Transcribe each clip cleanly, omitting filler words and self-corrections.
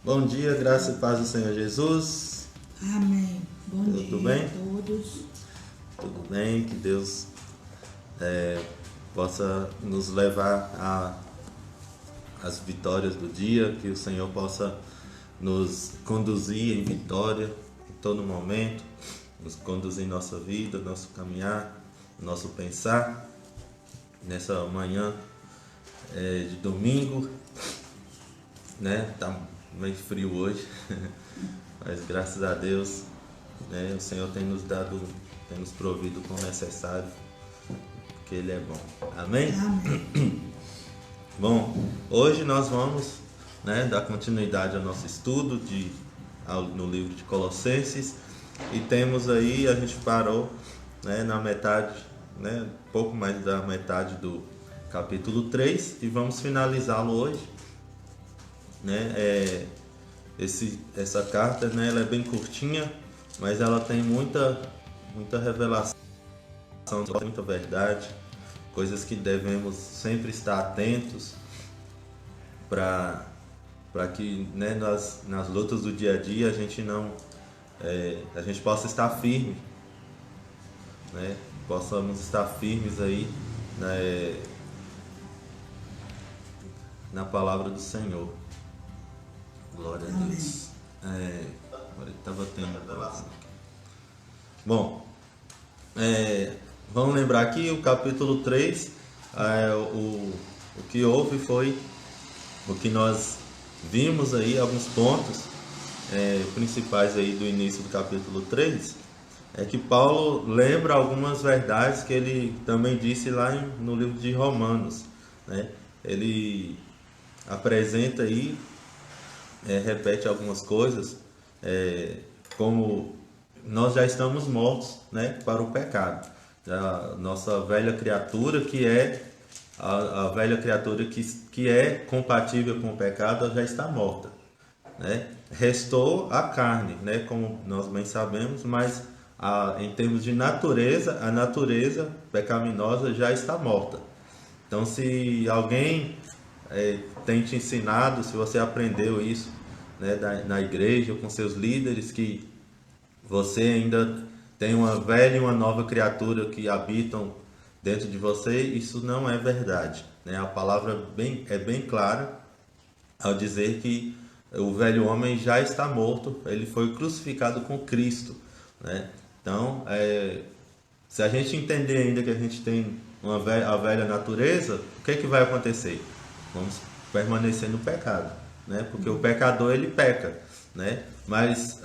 Bom dia, graça e paz do Senhor Jesus. Amém. Bom Tudo dia bem? a todos. Tudo bem? Que Deus possa nos levar às vitórias do dia, que o Senhor possa nos conduzir em vitória em todo momento, nos conduzir em nossa vida, nosso caminhar, nosso pensar, nessa manhã de domingo, né? Tá meio frio hoje, mas graças a Deus, né? O Senhor tem nos provido com o necessário, porque Ele é bom. Amém? Amém. Bom, hoje nós vamos, né, dar continuidade ao nosso estudo no livro de Colossenses, e temos aí, a gente parou, né, na metade, né, pouco mais da metade do capítulo 3 e vamos finalizá-lo hoje, né? Essa carta, né, ela é bem curtinha, mas ela tem muita revelação, muita verdade, coisas que devemos sempre estar atentos para que, né, nas lutas do dia a dia a gente possa estar firme, né? Possamos estar firmes aí, né, na palavra do Senhor. Glória a Deus. Agora ele estava tendo. Bom, vamos lembrar aqui o capítulo 3, o que houve foi o que nós vimos aí, alguns pontos principais aí do início do capítulo 3, é que Paulo lembra algumas verdades que ele também disse lá no livro de Romanos, né? Ele apresenta aí, repete algumas coisas, como nós já estamos mortos, né, para o pecado. A nossa velha criatura, que é a velha criatura que é compatível com o pecado, ela já está morta, né? Restou a carne, né, como nós bem sabemos, mas em termos de natureza, a natureza pecaminosa já está morta. Então, se alguém tem te ensinado, se você aprendeu isso, né, na igreja, com seus líderes, que você ainda tem uma velha e uma nova criatura que habitam dentro de você, isso não é verdade, né? A palavra é bem clara ao dizer que o velho homem já está morto, ele foi crucificado com Cristo, né? Então, se a gente entender ainda que a gente tem a velha natureza, o que é que vai acontecer? Vamos permanecer no pecado, né? Porque o pecador, ele peca, né? Mas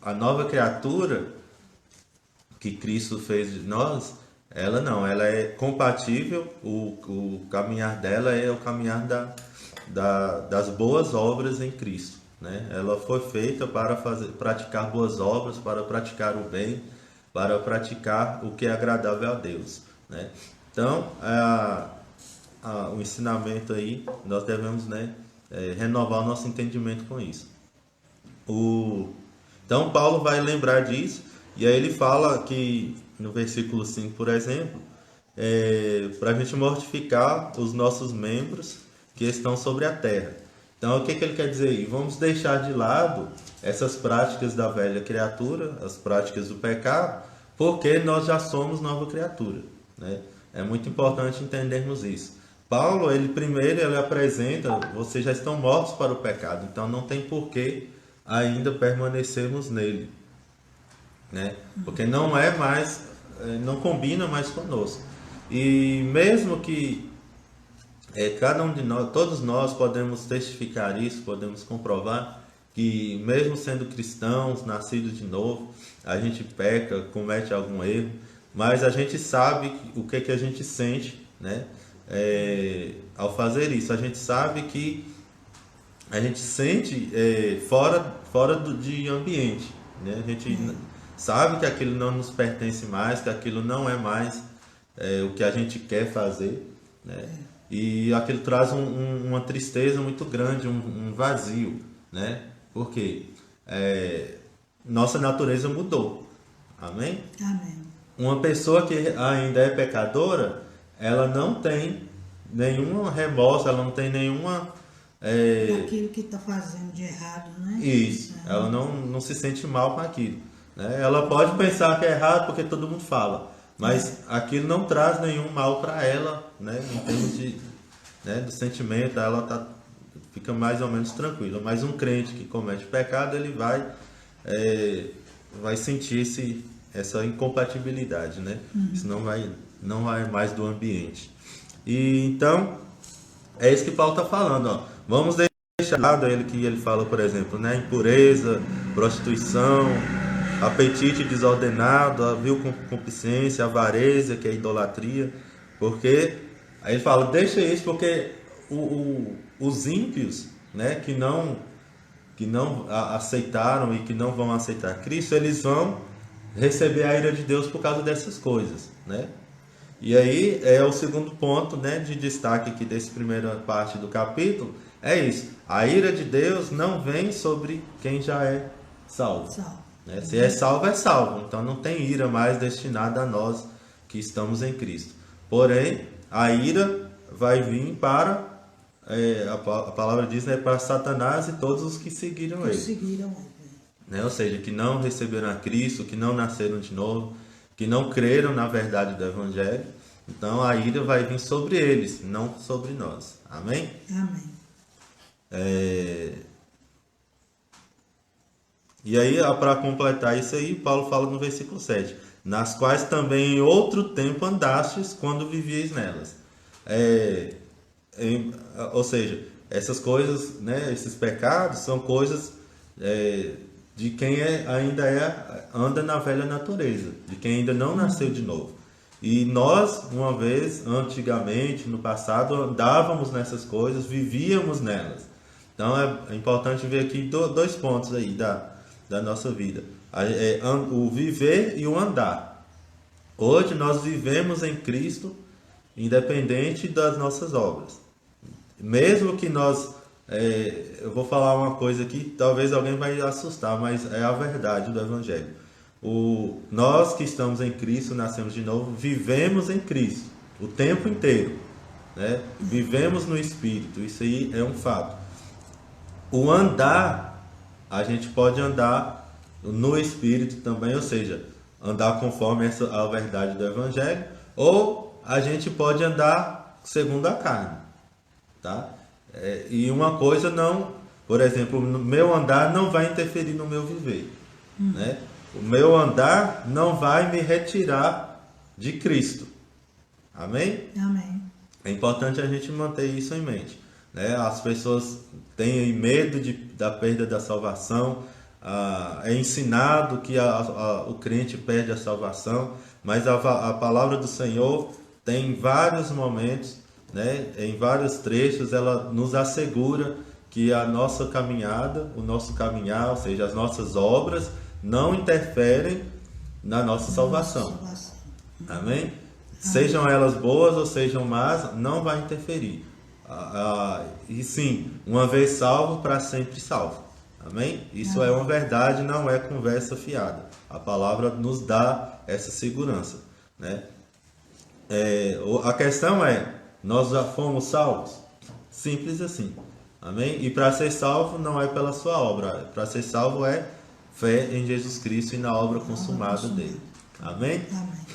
a nova criatura que Cristo fez de nós, ela não, ela é compatível, o caminhar dela é o caminhar das boas obras em Cristo, né? Ela foi feita para praticar boas obras, para praticar o bem, para praticar o que é agradável a Deus, né? Então, o ensinamento aí, nós devemos, né, renovar o nosso entendimento com isso. Então, Paulo vai lembrar disso, e aí ele fala que, no versículo 5, por exemplo, para a gente mortificar os nossos membros que estão sobre a terra. Então, o que ele quer dizer aí? Vamos deixar de lado essas práticas da velha criatura, as práticas do pecado, porque nós já somos nova criatura, né? É muito importante entendermos isso. Paulo, ele apresenta, vocês já estão mortos para o pecado, então não tem porquê ainda permanecermos nele, né? Porque não é mais, não combina mais conosco. E mesmo que cada um de nós, todos nós podemos testificar isso, podemos comprovar que mesmo sendo cristãos, nascidos de novo, a gente peca, comete algum erro, mas a gente sabe o que a gente sente, né? Ao fazer isso, a gente sabe que a gente sente fora de ambiente, né? A gente sabe que aquilo não nos pertence mais, que aquilo não é mais o que a gente quer fazer, né? E aquilo traz uma tristeza muito grande, um vazio, né? Porque nossa natureza mudou, amém? Amém. Uma pessoa que ainda é pecadora, ela não tem nenhuma remorso, ela não tem nenhuma Daquilo que está fazendo de errado, né? Isso, ela não se sente mal com aquilo, né? Ela pode pensar que é errado porque todo mundo fala, mas aquilo não traz nenhum mal para ela, né? Em termos de, né, do sentimento, ela fica mais ou menos tranquila. Mas um crente que comete pecado, ele vai sentir essa incompatibilidade, né? Isso não vai mais do ambiente. E então, é isso que Paulo está falando, ó. Vamos deixar de lado ele que ele fala, por exemplo, né? Impureza, prostituição, apetite desordenado, a vil concupiscência, avareza, que é idolatria. Porque, aí ele fala, deixa isso porque os ímpios, né? Que não aceitaram e que não vão aceitar Cristo, eles vão receber a ira de Deus por causa dessas coisas, né? E aí é o segundo ponto, né, de destaque aqui dessa primeira parte do capítulo, é isso. A ira de Deus não vem sobre quem já é salvo. Né? Se é salvo, é salvo. Então não tem ira mais destinada a nós que estamos em Cristo. Porém, a ira vai vir para, a palavra diz, né, para Satanás e todos os que seguiram ele. Né? Ou seja, que não receberam a Cristo, que não nasceram de novo, que não creram na verdade do Evangelho. Então a ira vai vir sobre eles, não sobre nós. Amém? Amém. E aí, para completar isso aí, Paulo fala no versículo 7, nas quais também em outro tempo andastes quando vivíeis nelas. Ou seja, essas coisas, né, esses pecados são coisas de quem ainda anda na velha natureza, de quem ainda não nasceu de novo. E nós, uma vez, antigamente, no passado, andávamos nessas coisas, vivíamos nelas. Então é importante ver aqui dois pontos aí da nossa vida. O viver e o andar. Hoje nós vivemos em Cristo, independente das nossas obras. Mesmo que nós... eu vou falar uma coisa aqui, talvez alguém vai assustar, mas é a verdade do Evangelho. Nós que estamos em Cristo, nascemos de novo, vivemos em Cristo o tempo inteiro, né? Vivemos no Espírito, isso aí é um fato. O andar, a gente pode andar no Espírito também, ou seja, andar conforme a verdade do Evangelho, ou a gente pode andar segundo a carne, tá? E uma coisa não, por exemplo, no meu andar não vai interferir no meu viver, né? O meu andar não vai me retirar de Cristo. Amém? Amém. É importante a gente manter isso em mente, né? As pessoas têm medo da perda da salvação, é ensinado que o crente perde a salvação, mas a palavra do Senhor tem vários momentos, né? Em vários trechos, ela nos assegura que a nossa caminhada, o nosso caminhar, ou seja, as nossas obras, não interferem na nossa salvação. Amém? Sejam elas boas ou sejam más, não vai interferir. E sim, uma vez salvo, para sempre salvo. Amém? Isso é uma verdade, não é conversa fiada. A palavra nos dá essa segurança, né? A questão é, nós já fomos salvos? Simples assim. Amém? E para ser salvo não é pela sua obra. Para ser salvo é fé em Jesus Cristo e na obra consumada dele. Amém? Amém.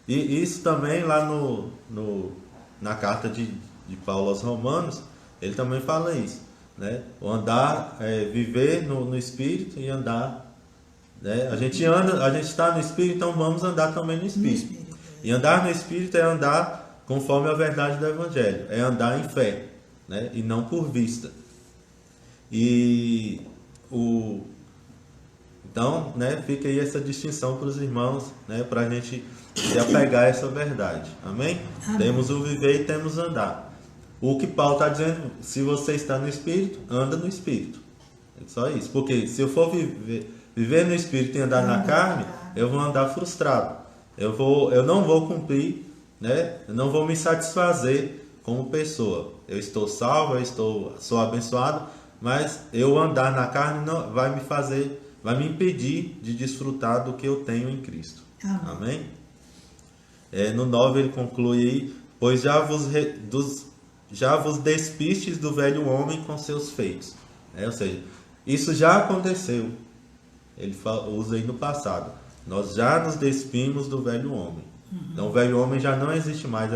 E isso também lá na carta de Paulo aos Romanos, ele também fala isso, né? O andar, viver no Espírito e andar, né? A gente está no Espírito, então vamos andar também no Espírito. E andar no Espírito é andar conforme a verdade do Evangelho, é andar em fé, né? E não por vista. Então, né, fica aí essa distinção para os irmãos, né, para a gente se apegar a essa verdade. Amém? Amém. Temos o viver e temos o andar. O que Paulo está dizendo, se você está no Espírito, anda no Espírito. É só isso. Porque se eu for viver no Espírito e andar na carne, eu vou andar frustrado. Eu não vou cumprir, né? Eu não vou me satisfazer como pessoa. Eu estou salvo, sou abençoado, mas eu andar na carne não vai me impedir de desfrutar do que eu tenho em Cristo. Amém? Amém? No 9 ele conclui aí, pois já vos despistes do velho homem com seus feitos. Ou seja, isso já aconteceu. Ele usa aí no passado. Nós já nos despimos do velho homem. Então o velho homem já não existe mais.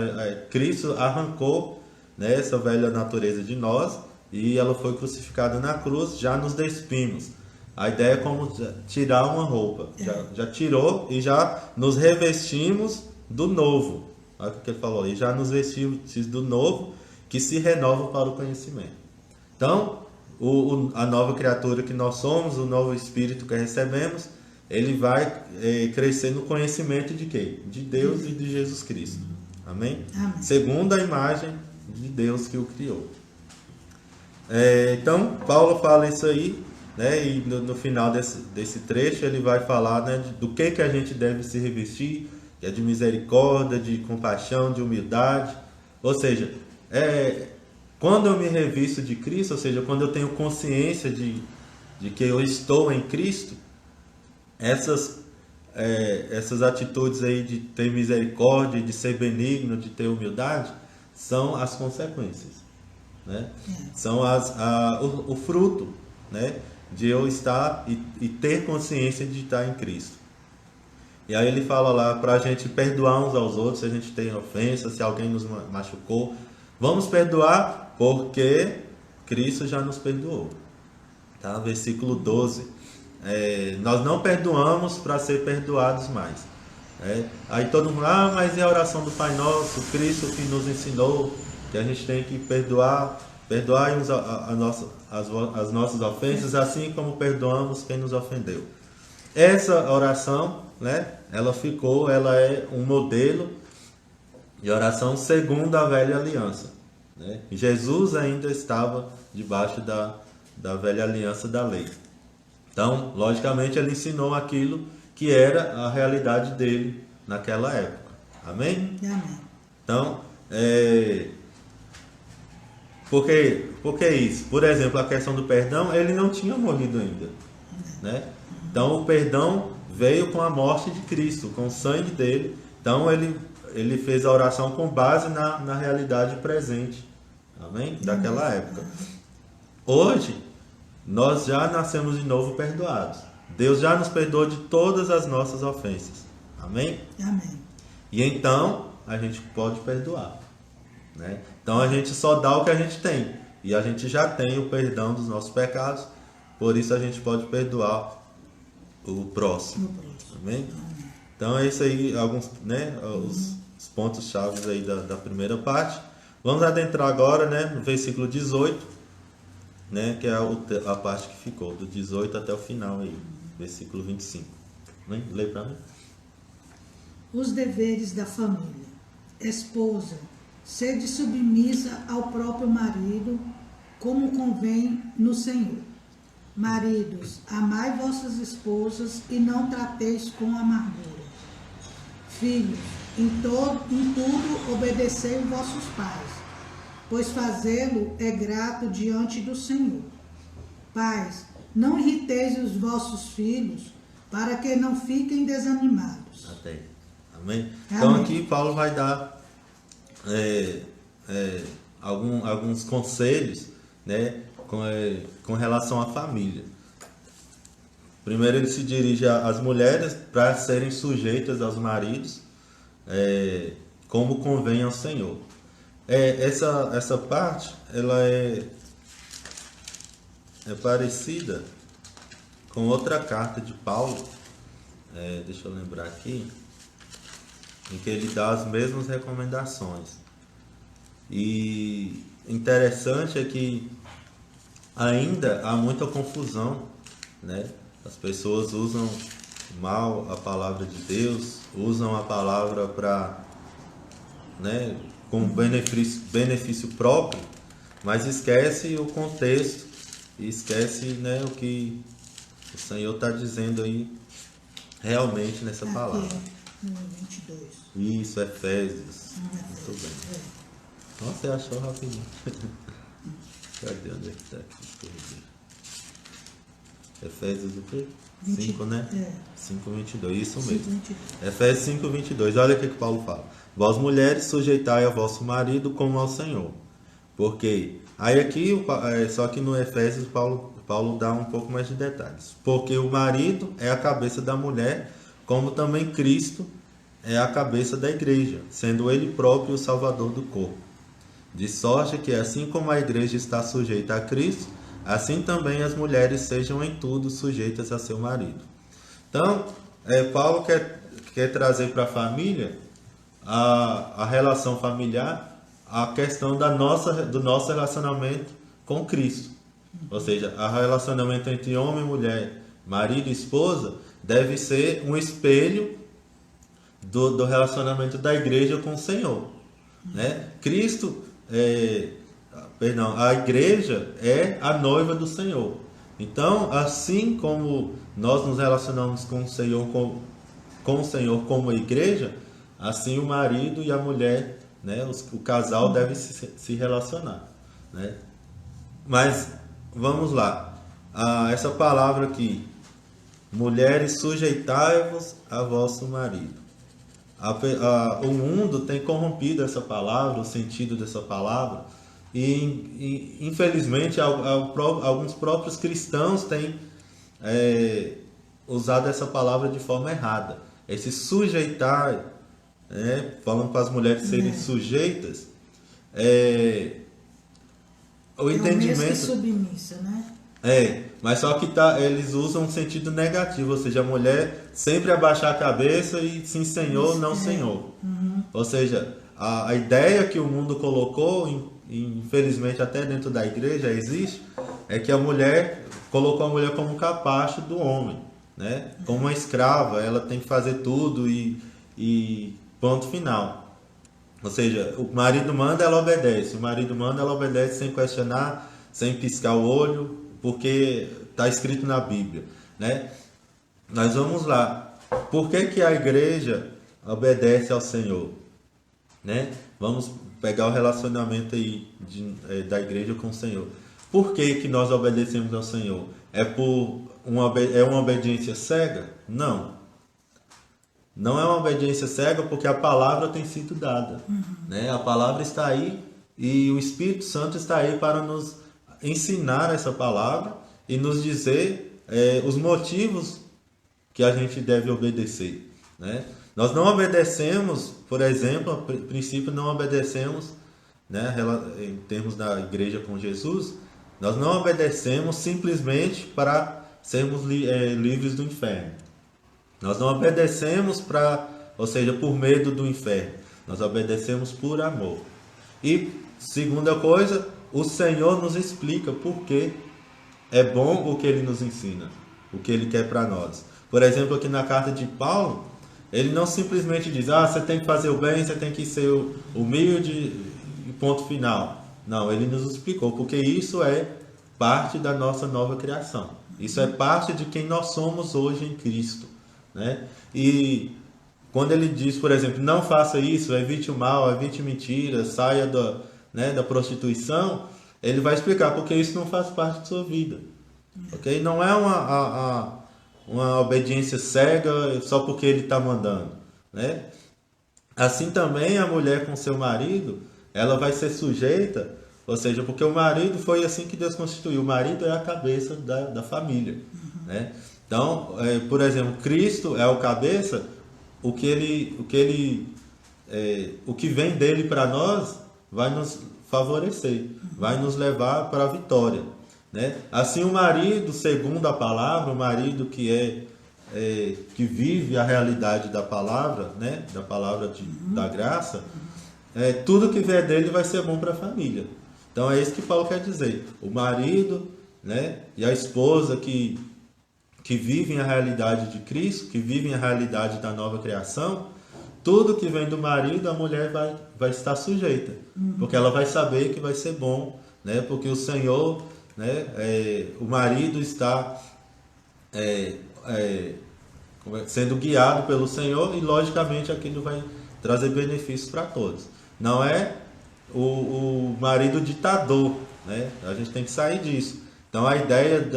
Cristo arrancou, né, essa velha natureza de nós e ela foi crucificada na cruz, já nos despimos. A ideia é como tirar uma roupa. Já tirou e já nos revestimos do novo. Olha o que ele falou aí. Já nos vestimos do novo que se renova para o conhecimento. Então, a nova criatura que nós somos, o novo espírito que recebemos, ele vai crescer no conhecimento de quê? De Deus e de Jesus Cristo. Amém? Amém. Segundo a imagem de Deus que o criou. Então, Paulo fala isso aí, né? E no final desse trecho ele vai falar, né, do que a gente deve se revestir, que é de misericórdia, de compaixão, de humildade. Ou seja, quando eu me revisto de Cristo, ou seja, quando eu tenho consciência de que eu estou em Cristo, essas atitudes aí de ter misericórdia, de ser benigno, de ter humildade, são as consequências, né? São o fruto, né, de eu estar e ter consciência de estar em Cristo. E aí ele fala lá para a gente perdoar uns aos outros, se a gente tem ofensa, se alguém nos machucou. Vamos perdoar porque Cristo já nos perdoou. Tá? Versículo 12. Nós não perdoamos para ser perdoados mais. Aí todo mundo, mas é a oração do Pai Nosso, Cristo que nos ensinou que a gente tem que perdoar as nossas ofensas, assim como perdoamos quem nos ofendeu. Essa oração, né, ela é um modelo de oração segundo a velha aliança, né? Jesus ainda estava debaixo da velha aliança da lei. Então, logicamente, ele ensinou aquilo que era a realidade dele naquela época. Amém? Amém. Então, por que isso? Por exemplo, a questão do perdão, ele não tinha morrido ainda, né? Então, o perdão veio com a morte de Cristo, com o sangue dele. Então, ele fez a oração com base na realidade presente, amém? Daquela época. Hoje, nós já nascemos de novo perdoados. Deus já nos perdoou de todas as nossas ofensas. Amém? Amém. E então, a gente pode perdoar, né? Então, a gente só dá o que a gente tem. E a gente já tem o perdão dos nossos pecados. Por isso, a gente pode perdoar o próximo. Amém? Então, é isso aí, alguns, né, os pontos chaves aí da primeira parte. Vamos adentrar agora, né, no versículo 18, né, que é a parte que ficou, do 18 até o final aí, versículo 25. Né? Lê para mim. Os deveres da família. Esposa, sede submissa ao próprio marido, como convém no Senhor. Maridos, amai vossas esposas e não trateis com amargura. Filhos, em tudo obedecei vossos pais, pois fazê-lo é grato diante do Senhor. Pais, não irriteis os vossos filhos, para que não fiquem desanimados. Até. Amém? Então Amém. aqui Paulo vai dar alguns conselhos, né, com relação à família. Primeiro ele se dirige às mulheres para serem sujeitas aos maridos, como convém ao Senhor. Essa parte ela é parecida com outra carta de Paulo, deixa eu lembrar aqui, em que ele dá as mesmas recomendações. E interessante é que ainda há muita confusão, né? As pessoas usam mal a palavra de Deus, usam a palavra para, né, com benefício próprio, mas esquece o contexto e esquece, né, o que o Senhor está dizendo aí realmente nessa palavra. No 22. Isso, Efésios. Muito bem. Nossa, você achou rapidinho. Cadê? Onde é que está aqui? Efésios o quê? 5, né? 5:22, isso mesmo. 22. Efésios 5:22, olha o que Paulo fala. Vós mulheres, sujeitai a vosso marido como ao Senhor, Porque aí aqui, só que no Efésios, Paulo dá um pouco mais de detalhes. Porque o marido é a cabeça da mulher, como também Cristo é a cabeça da igreja, sendo ele próprio o salvador do corpo. De sorte que, assim como a igreja está sujeita a Cristo, assim também as mulheres sejam em tudo sujeitas a seu marido. Então, Paulo quer trazer para a família, a relação familiar, a questão do nosso relacionamento com Cristo. Ou seja, o relacionamento entre homem e mulher, marido e esposa, deve ser um espelho do relacionamento da igreja com o Senhor. Né? A igreja é a noiva do Senhor. Então, assim como nós nos relacionamos com o Senhor, com o Senhor como igreja, assim o marido e a mulher, né, o casal deve se relacionar. Né? Mas, vamos lá. Essa palavra aqui, mulheres, sujeitai-vos a vosso marido. O mundo tem corrompido essa palavra, o sentido dessa palavra, e infelizmente alguns próprios cristãos têm usado essa palavra de forma errada. Esse sujeitar, falando para as mulheres serem sujeitas, o entendimento. Mesmo que submissa, né? Mas só que eles usam um sentido negativo, ou seja, a mulher sempre abaixar a cabeça e sim senhor, não senhor. Ou seja, a ideia que o mundo colocou, infelizmente até dentro da igreja existe, é que a mulher colocou a mulher como um capacho do homem, né? Como uma escrava, ela tem que fazer tudo e ponto final. Ou seja, o marido manda, ela obedece. O marido manda, ela obedece sem questionar, sem piscar o olho, porque está escrito na Bíblia, né? Nós vamos lá. Por que a igreja obedece ao Senhor? Né? Vamos pegar o relacionamento aí da igreja com o Senhor. Por que nós obedecemos ao Senhor? É uma obediência cega? Não. Não é uma obediência cega porque a palavra tem sido dada. Né? A palavra está aí e o Espírito Santo está aí para nos ensinar essa palavra e nos dizer os motivos que a gente deve obedecer. Né? Nós não obedecemos, por exemplo, a princípio não obedecemos, né, em termos da igreja com Jesus, nós não obedecemos simplesmente para sermos livres do inferno. Nós não obedecemos ou seja, por medo do inferno. Nós obedecemos por amor. E, segunda coisa, o Senhor nos explica por que é bom o que Ele nos ensina, o que Ele quer para nós. Por exemplo, aqui na carta de Paulo, ele não simplesmente diz, você tem que fazer o bem, você tem que ser humilde e ponto final. Não, ele nos explicou, porque isso é parte da nossa nova criação. Isso é parte de quem nós somos hoje em Cristo. Né? E quando ele diz, por exemplo, não faça isso, evite o mal, evite mentiras, saia da prostituição, ele vai explicar porque isso não faz parte da sua vida. Okay? Não é uma obediência cega só porque ele está mandando. Né? Assim também a mulher com seu marido, ela vai ser sujeita, ou seja, porque o marido foi assim que Deus constituiu. O marido é a cabeça da família. Né? Então, por exemplo, Cristo é o cabeça, o que vem dele para nós vai nos favorecer, vai nos levar para a vitória. Né? Assim, o marido, segundo a palavra, o marido que vive a realidade da palavra, né? Da palavra da graça, tudo que vier dele vai ser bom para a família. Então é isso que Paulo quer dizer. O marido, né? E a esposa que vivem a realidade de Cristo, que vivem a realidade da nova criação, tudo que vem do marido, a mulher vai estar sujeita. Porque ela vai saber que vai ser bom, né? Porque o Senhor, né? O marido está sendo guiado pelo Senhor e, logicamente, aquilo vai trazer benefícios para todos. Não é o marido ditador, né? A gente tem que sair disso. Então, a ideia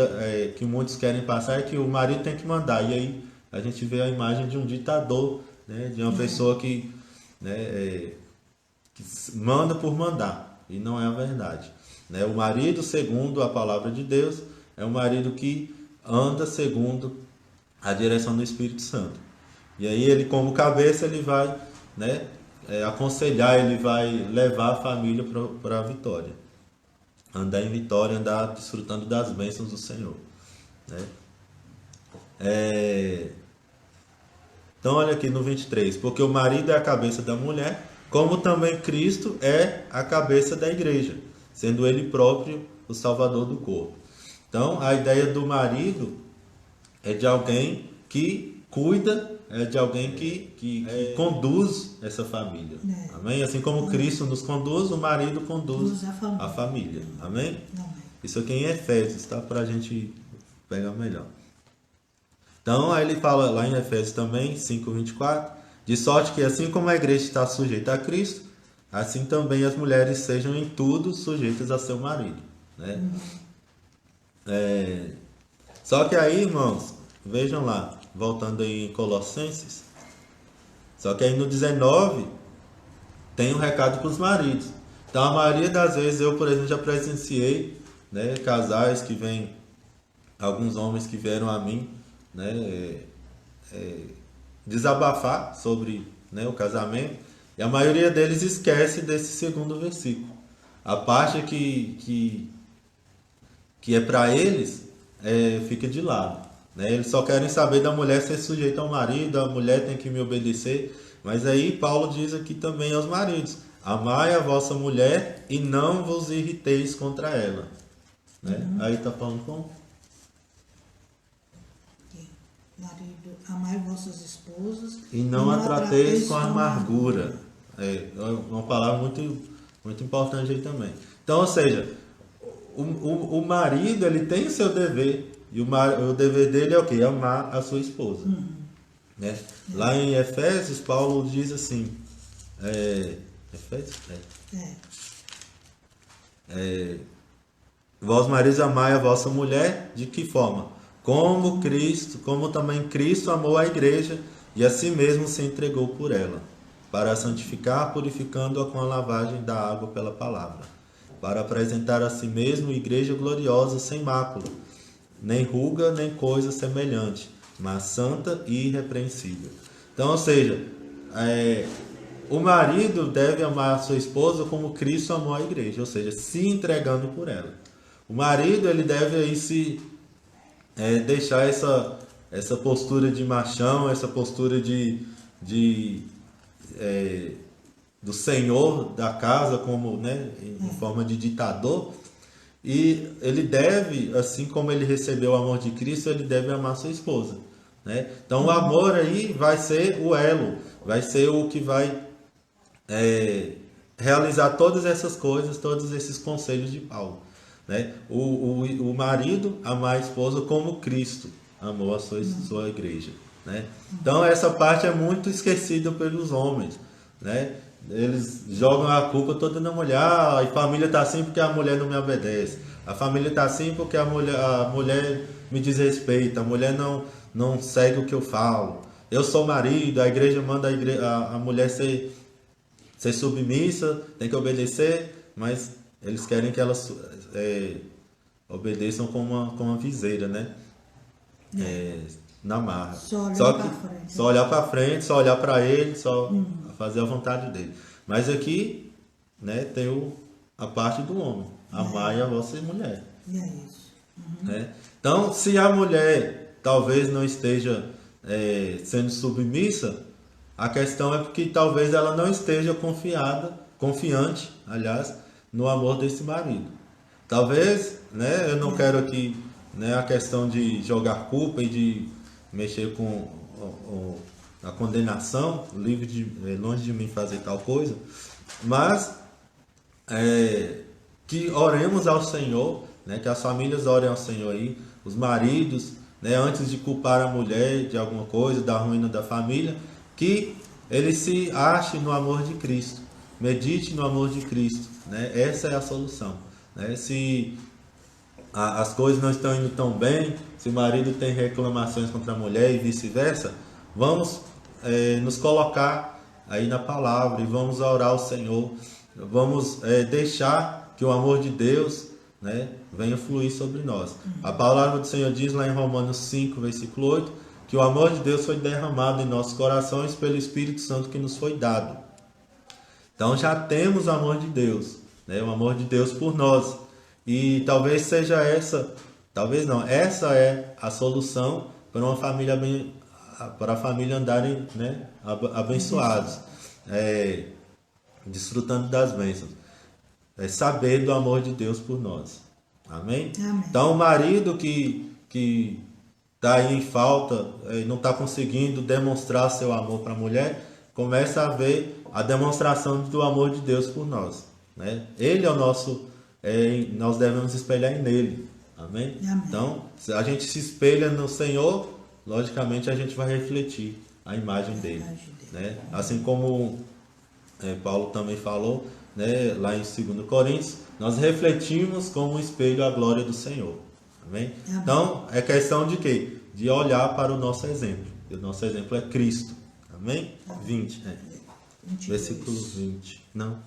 que muitos querem passar é que o marido tem que mandar. E aí a gente vê a imagem de um ditador, né? De uma pessoa que manda por mandar. e não é a verdade. Né? O marido, segundo a palavra de Deus, é um marido que anda segundo a direção do Espírito Santo. E aí ele, como cabeça, ele vai, né, aconselhar, ele vai levar a família para a vitória. Andar em vitória, andar desfrutando das bênçãos do Senhor. Né? Então olha aqui no 23, porque o marido é a cabeça da mulher, como também Cristo é a cabeça da igreja, sendo ele próprio o salvador do corpo. Então a ideia do marido é de alguém que cuida, é de alguém que conduz essa família. Amém? Assim como Cristo nos conduz, o marido conduz a família. Amém? Isso aqui é em Efésios, tá? Para a gente pegar melhor. Então, aí ele fala lá em Efésios também, 5:24, de sorte que assim como a igreja está sujeita a Cristo, assim também as mulheres sejam em tudo sujeitas a seu marido. Né? Só que aí, irmãos, vejam lá, voltando aí em Colossenses, só que aí no 19 tem um recado para os maridos. Então, a maioria das vezes, eu, por exemplo, já presenciei, né, casais que vêm, alguns homens que vieram a mim, né, desabafar sobre, né, o casamento, e a maioria deles esquece desse segundo versículo. A parte que é para eles fica de lado. Né? Eles só querem saber da mulher ser sujeita ao marido, a mulher tem que me obedecer. Mas aí Paulo diz aqui também aos maridos: amai a vossa mulher e não vos irriteis contra ela. Né? Aí está falando como? Marido, amai vossas esposas e não a trateis com amargura. É uma palavra muito, muito importante aí também. Então, ou seja, o marido, ele tem o seu dever, e o dever dele é o quê? Amar a sua esposa. Né? Lá em Efésios, Paulo diz assim, Efésios? Vós maridos amai a vossa mulher, de que forma? Como também Cristo amou a igreja e a si mesmo se entregou por ela, para a santificar, purificando-a com a lavagem da água pela palavra, para apresentar a si mesmo igreja gloriosa, sem mácula, nem ruga, nem coisa semelhante, mas santa e irrepreensível. Então, ou seja, o marido deve amar a sua esposa como Cristo amou a igreja, ou seja, se entregando por ela. O marido, ele deve aí deixar essa postura de machão, essa postura do senhor da casa, como, né, em forma de ditador. E ele deve, assim como ele recebeu o amor de Cristo, ele deve amar sua esposa. Né? Então o amor aí vai ser o elo, vai ser o que vai realizar todas essas coisas, todos esses conselhos de Paulo. Né? O marido amar a esposa como Cristo amou a sua igreja. Né? Então essa parte é muito esquecida pelos homens. Né? Eles jogam a culpa toda na mulher. A família está assim porque a mulher não me obedece. A família está assim porque a mulher me desrespeita. A mulher não segue o que eu falo. Eu sou marido, a igreja manda a mulher ser submissa, tem que obedecer, mas eles querem que elas obedeçam com uma viseira, né? Na marra. Só olhar para frente, só olhar para ele, só fazer a vontade dele. Mas aqui, né, tem a parte do homem. Amai a vossa mulher. É isso. Né? Então, se a mulher talvez não esteja sendo submissa, a questão é porque talvez ela não esteja confiante, aliás, no amor desse marido. Talvez, né, eu não quero aqui, né, a questão de jogar culpa e de mexer com a condenação, longe de mim fazer tal coisa, mas que oremos ao Senhor, né, que as famílias orem ao Senhor aí, os maridos, né, antes de culpar a mulher de alguma coisa, da ruína da família, que ele se ache no amor de Cristo, medite no amor de Cristo, né? Essa é a solução. Né? Se as coisas não estão indo tão bem, se o marido tem reclamações contra a mulher e vice-versa, vamos nos colocar aí na palavra e vamos orar ao Senhor, vamos deixar que o amor de Deus, né, venha fluir sobre nós. A palavra do Senhor diz lá em Romanos 5, versículo 8, que o amor de Deus foi derramado em nossos corações pelo Espírito Santo que nos foi dado. Então já temos o amor de Deus, né, o amor de Deus por nós. E talvez seja essa, talvez não, essa é a solução para uma família para a família andarem, né, abençoados, desfrutando das bênçãos. Saber do amor de Deus por nós. Amém? Amém. Então o marido que está aí em falta, não está conseguindo demonstrar seu amor para a mulher, começa a ver a demonstração do amor de Deus por nós, né? Ele é o nosso, nós devemos espelhar nele. Amém? Amém. Então, se a gente se espelha no Senhor, logicamente a gente vai refletir a imagem dele, né? Assim como Paulo também falou, né, lá em 2 Coríntios, nós refletimos como um espelho a glória do Senhor. Amém? Amém. Então, é questão de quê? De olhar para o nosso exemplo. E o nosso exemplo é Cristo. Amém? 20. 22. Versículo 20. Não.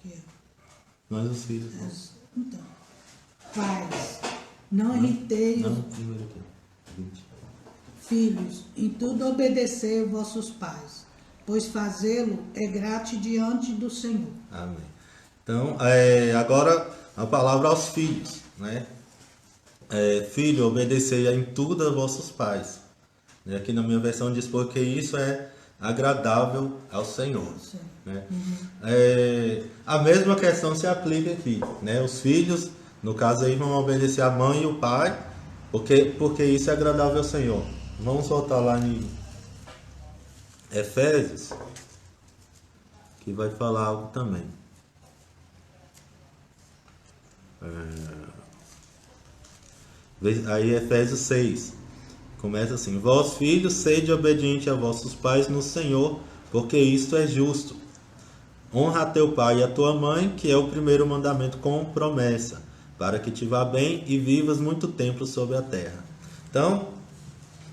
Que é? Nós os filhos. Então, pais, não irritei Não, primeiro aqui. 20. filhos, em tudo obedecer vossos pais, pois fazê-lo é grato diante do Senhor. Amém. Então, agora a palavra aos filhos, né? Filho, obedecei em tudo a vossos pais. Aqui na minha versão diz porque isso é agradável ao Senhor. Sim. Né? A mesma questão se aplica aqui, né? Os filhos, no caso aí, vão obedecer a mãe e o pai, porque isso é agradável ao Senhor. Vamos voltar lá em Efésios, que vai falar algo também. Aí Efésios 6 começa assim: vós filhos, sede obediente a vossos pais no Senhor, porque isto é justo. Honra a teu pai e a tua mãe, que é o primeiro mandamento com promessa, para que te vá bem e vivas muito tempo sobre a terra. Então,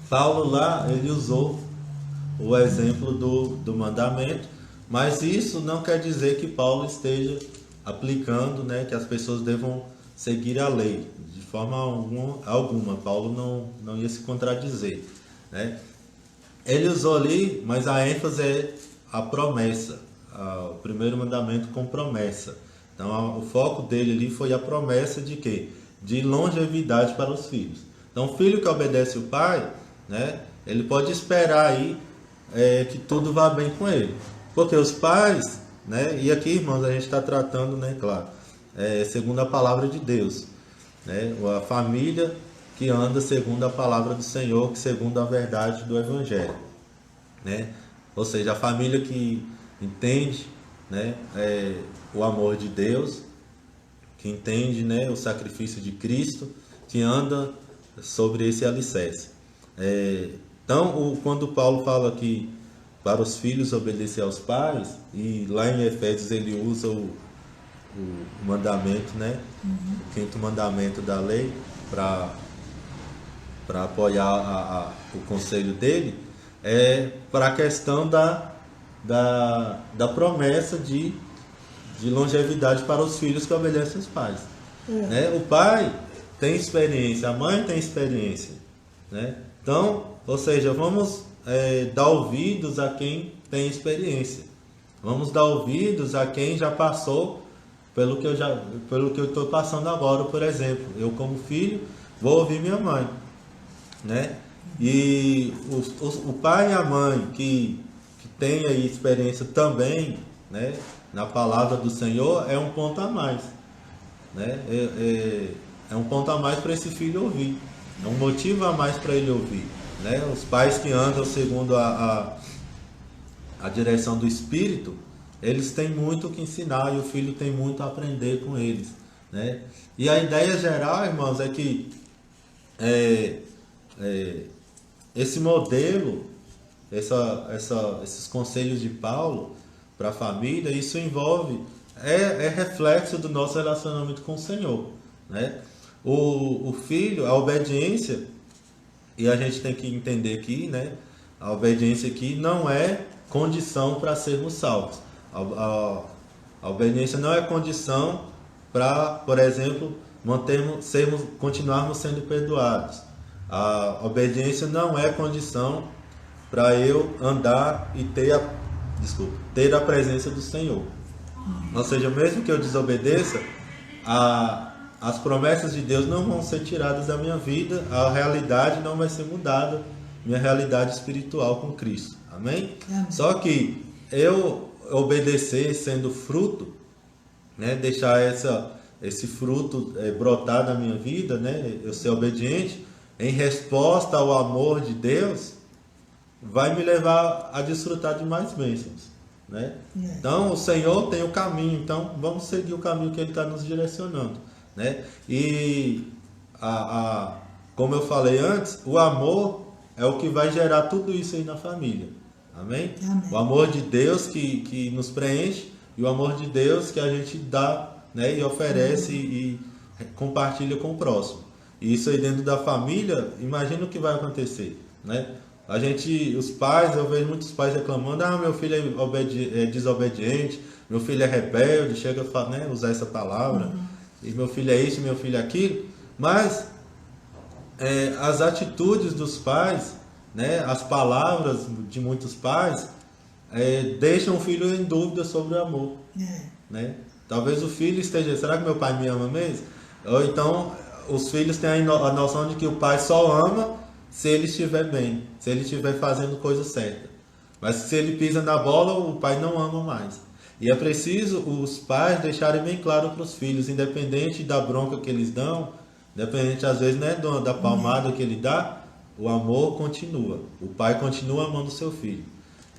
Paulo lá, ele usou o exemplo do mandamento, mas isso não quer dizer que Paulo esteja aplicando, né, que as pessoas devam seguir a lei. De forma alguma. Paulo não ia se contradizer, né? Ele usou ali, mas a ênfase é a promessa, o primeiro mandamento com promessa. Então o foco dele ali foi a promessa de quê? De longevidade para os filhos. Então o filho que obedece o pai, né, ele pode esperar aí que tudo vá bem com ele. Porque os pais, né, e aqui, irmãos, a gente está tratando, né, claro, segundo a palavra de Deus, né, a família que anda segundo a palavra do Senhor, que segundo a verdade do Evangelho, né? Ou seja, a família que entende, né, o amor de Deus, que entende, né, o sacrifício de Cristo, que anda sobre esse alicerce. Então, quando Paulo fala que para os filhos obedecer aos pais, e lá em Efésios ele usa o mandamento, né? O 5º mandamento da lei para apoiar o conselho dele, para a questão da promessa de longevidade para os filhos que obedecem aos pais. Né? O pai tem experiência, a mãe tem experiência, né? Então, ou seja, vamos dar ouvidos a quem tem experiência. Vamos dar ouvidos a quem já passou pelo que eu estou passando agora, por exemplo. Eu, como filho, vou ouvir minha mãe, né? E o pai e a mãe que tem aí experiência também, né, na palavra do Senhor, é um ponto a mais, né? É um ponto a mais para esse filho ouvir, é um motivo a mais para ele ouvir, né? Os pais que andam segundo a direção do Espírito, eles têm muito o que ensinar e o filho tem muito a aprender com eles, né? E a ideia geral, irmãos, é que esse modelo, esses conselhos de Paulo para a família, isso envolve, reflexo do nosso relacionamento com o Senhor, né? O filho, a obediência, e a gente tem que entender aqui, né? A obediência aqui não é condição para sermos salvos. A obediência não é condição para, por exemplo, continuarmos sendo perdoados. A obediência não é condição para eu andar e ter a presença do Senhor. Ou seja, mesmo que eu desobedeça, as promessas de Deus não vão ser tiradas da minha vida, a realidade não vai ser mudada, minha realidade espiritual com Cristo. Amém? Amém. Só que eu obedecer sendo fruto, né, deixar esse fruto brotar na minha vida, né, eu ser obediente, em resposta ao amor de Deus, vai me levar a desfrutar de mais bênçãos, né? Então o Senhor tem o caminho, então vamos seguir o caminho que Ele está nos direcionando, né? E como eu falei antes, o amor é o que vai gerar tudo isso aí na família. Amém? Amém. O amor de Deus que nos preenche e o amor de Deus que a gente dá, né, e oferece e compartilha com o próximo. E isso aí dentro da família, imagina o que vai acontecer, né? Os pais, eu vejo muitos pais reclamando, meu filho é desobediente, meu filho é rebelde, chega a, né, usar essa palavra, e meu filho é isso, meu filho é aquilo, mas as atitudes dos pais, né, as palavras de muitos pais, deixam o filho em dúvida sobre o amor, né? Talvez o filho esteja, será que meu pai me ama mesmo? Ou então os filhos têm a noção de que o pai só ama se ele estiver bem, se ele estiver fazendo coisa certa. Mas se ele pisa na bola, o pai não ama mais. E é preciso os pais deixarem bem claro para os filhos, independente da bronca que eles dão, independente às vezes, né, da palmada que ele dá, o amor continua. O pai continua amando o seu filho.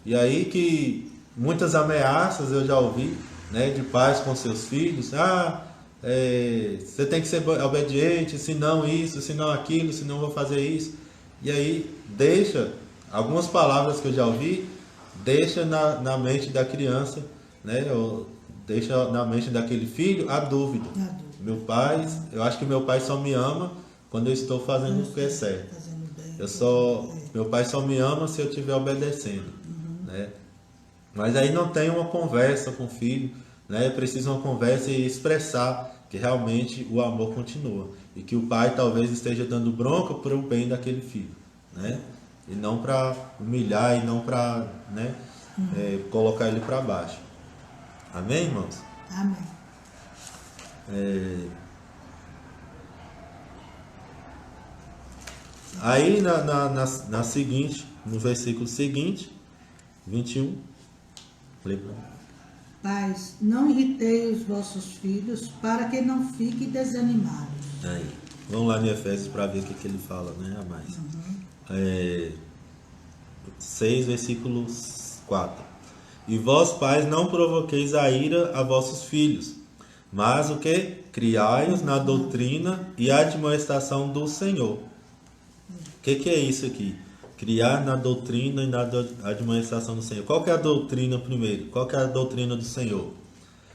E aí que muitas ameaças eu já ouvi, né, de pais com seus filhos. Você tem que ser obediente, senão isso, senão aquilo, senão vou fazer isso. E aí deixa, algumas palavras que eu já ouvi, deixa na mente da criança, né, ou deixa na mente daquele filho a dúvida. Eu acho que meu pai só me ama quando eu estou fazendo o que é certo. Meu pai só me ama se eu estiver obedecendo, né? Mas aí não tem uma conversa com o filho, né? Precisa uma conversa e expressar que realmente o amor continua e que o pai talvez esteja dando bronca para o bem daquele filho, né? E não para humilhar e não para, né, colocar ele para baixo. Amém, irmãos? Amém. Aí no versículo seguinte, 21, lembra? Pais, não irritei os vossos filhos para que não fiquem desanimados. Aí, vamos lá em Efésios para ver o que ele fala, né, a mais. 6, versículo 4. E vós, pais, não provoqueis a ira a vossos filhos, mas o que? Criai-os na doutrina e admoestação do Senhor. O que é isso aqui? Criar na doutrina e na admoestação do Senhor. Qual que é a doutrina primeiro? Qual que é a doutrina do Senhor?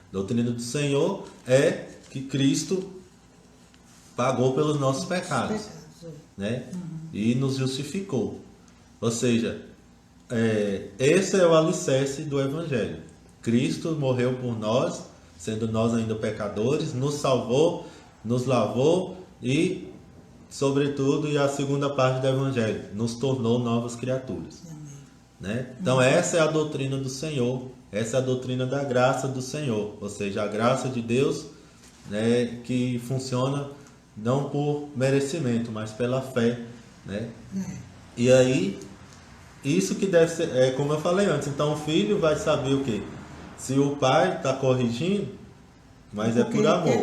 A doutrina do Senhor é que Cristo pagou pelos nossos pecados, né? E nos justificou. Ou seja, esse é o alicerce do Evangelho. Cristo morreu por nós, sendo nós ainda pecadores, nos salvou, nos lavou e, sobretudo, e a segunda parte do Evangelho, nos tornou novas criaturas. Né? Então essa é a doutrina do Senhor, essa é a doutrina da graça do Senhor, ou seja, a graça de Deus, né, que funciona não por merecimento, mas pela fé, né? E aí, isso que deve ser, como eu falei antes, então o filho vai saber o quê? Se o pai está corrigindo, mas é por amor,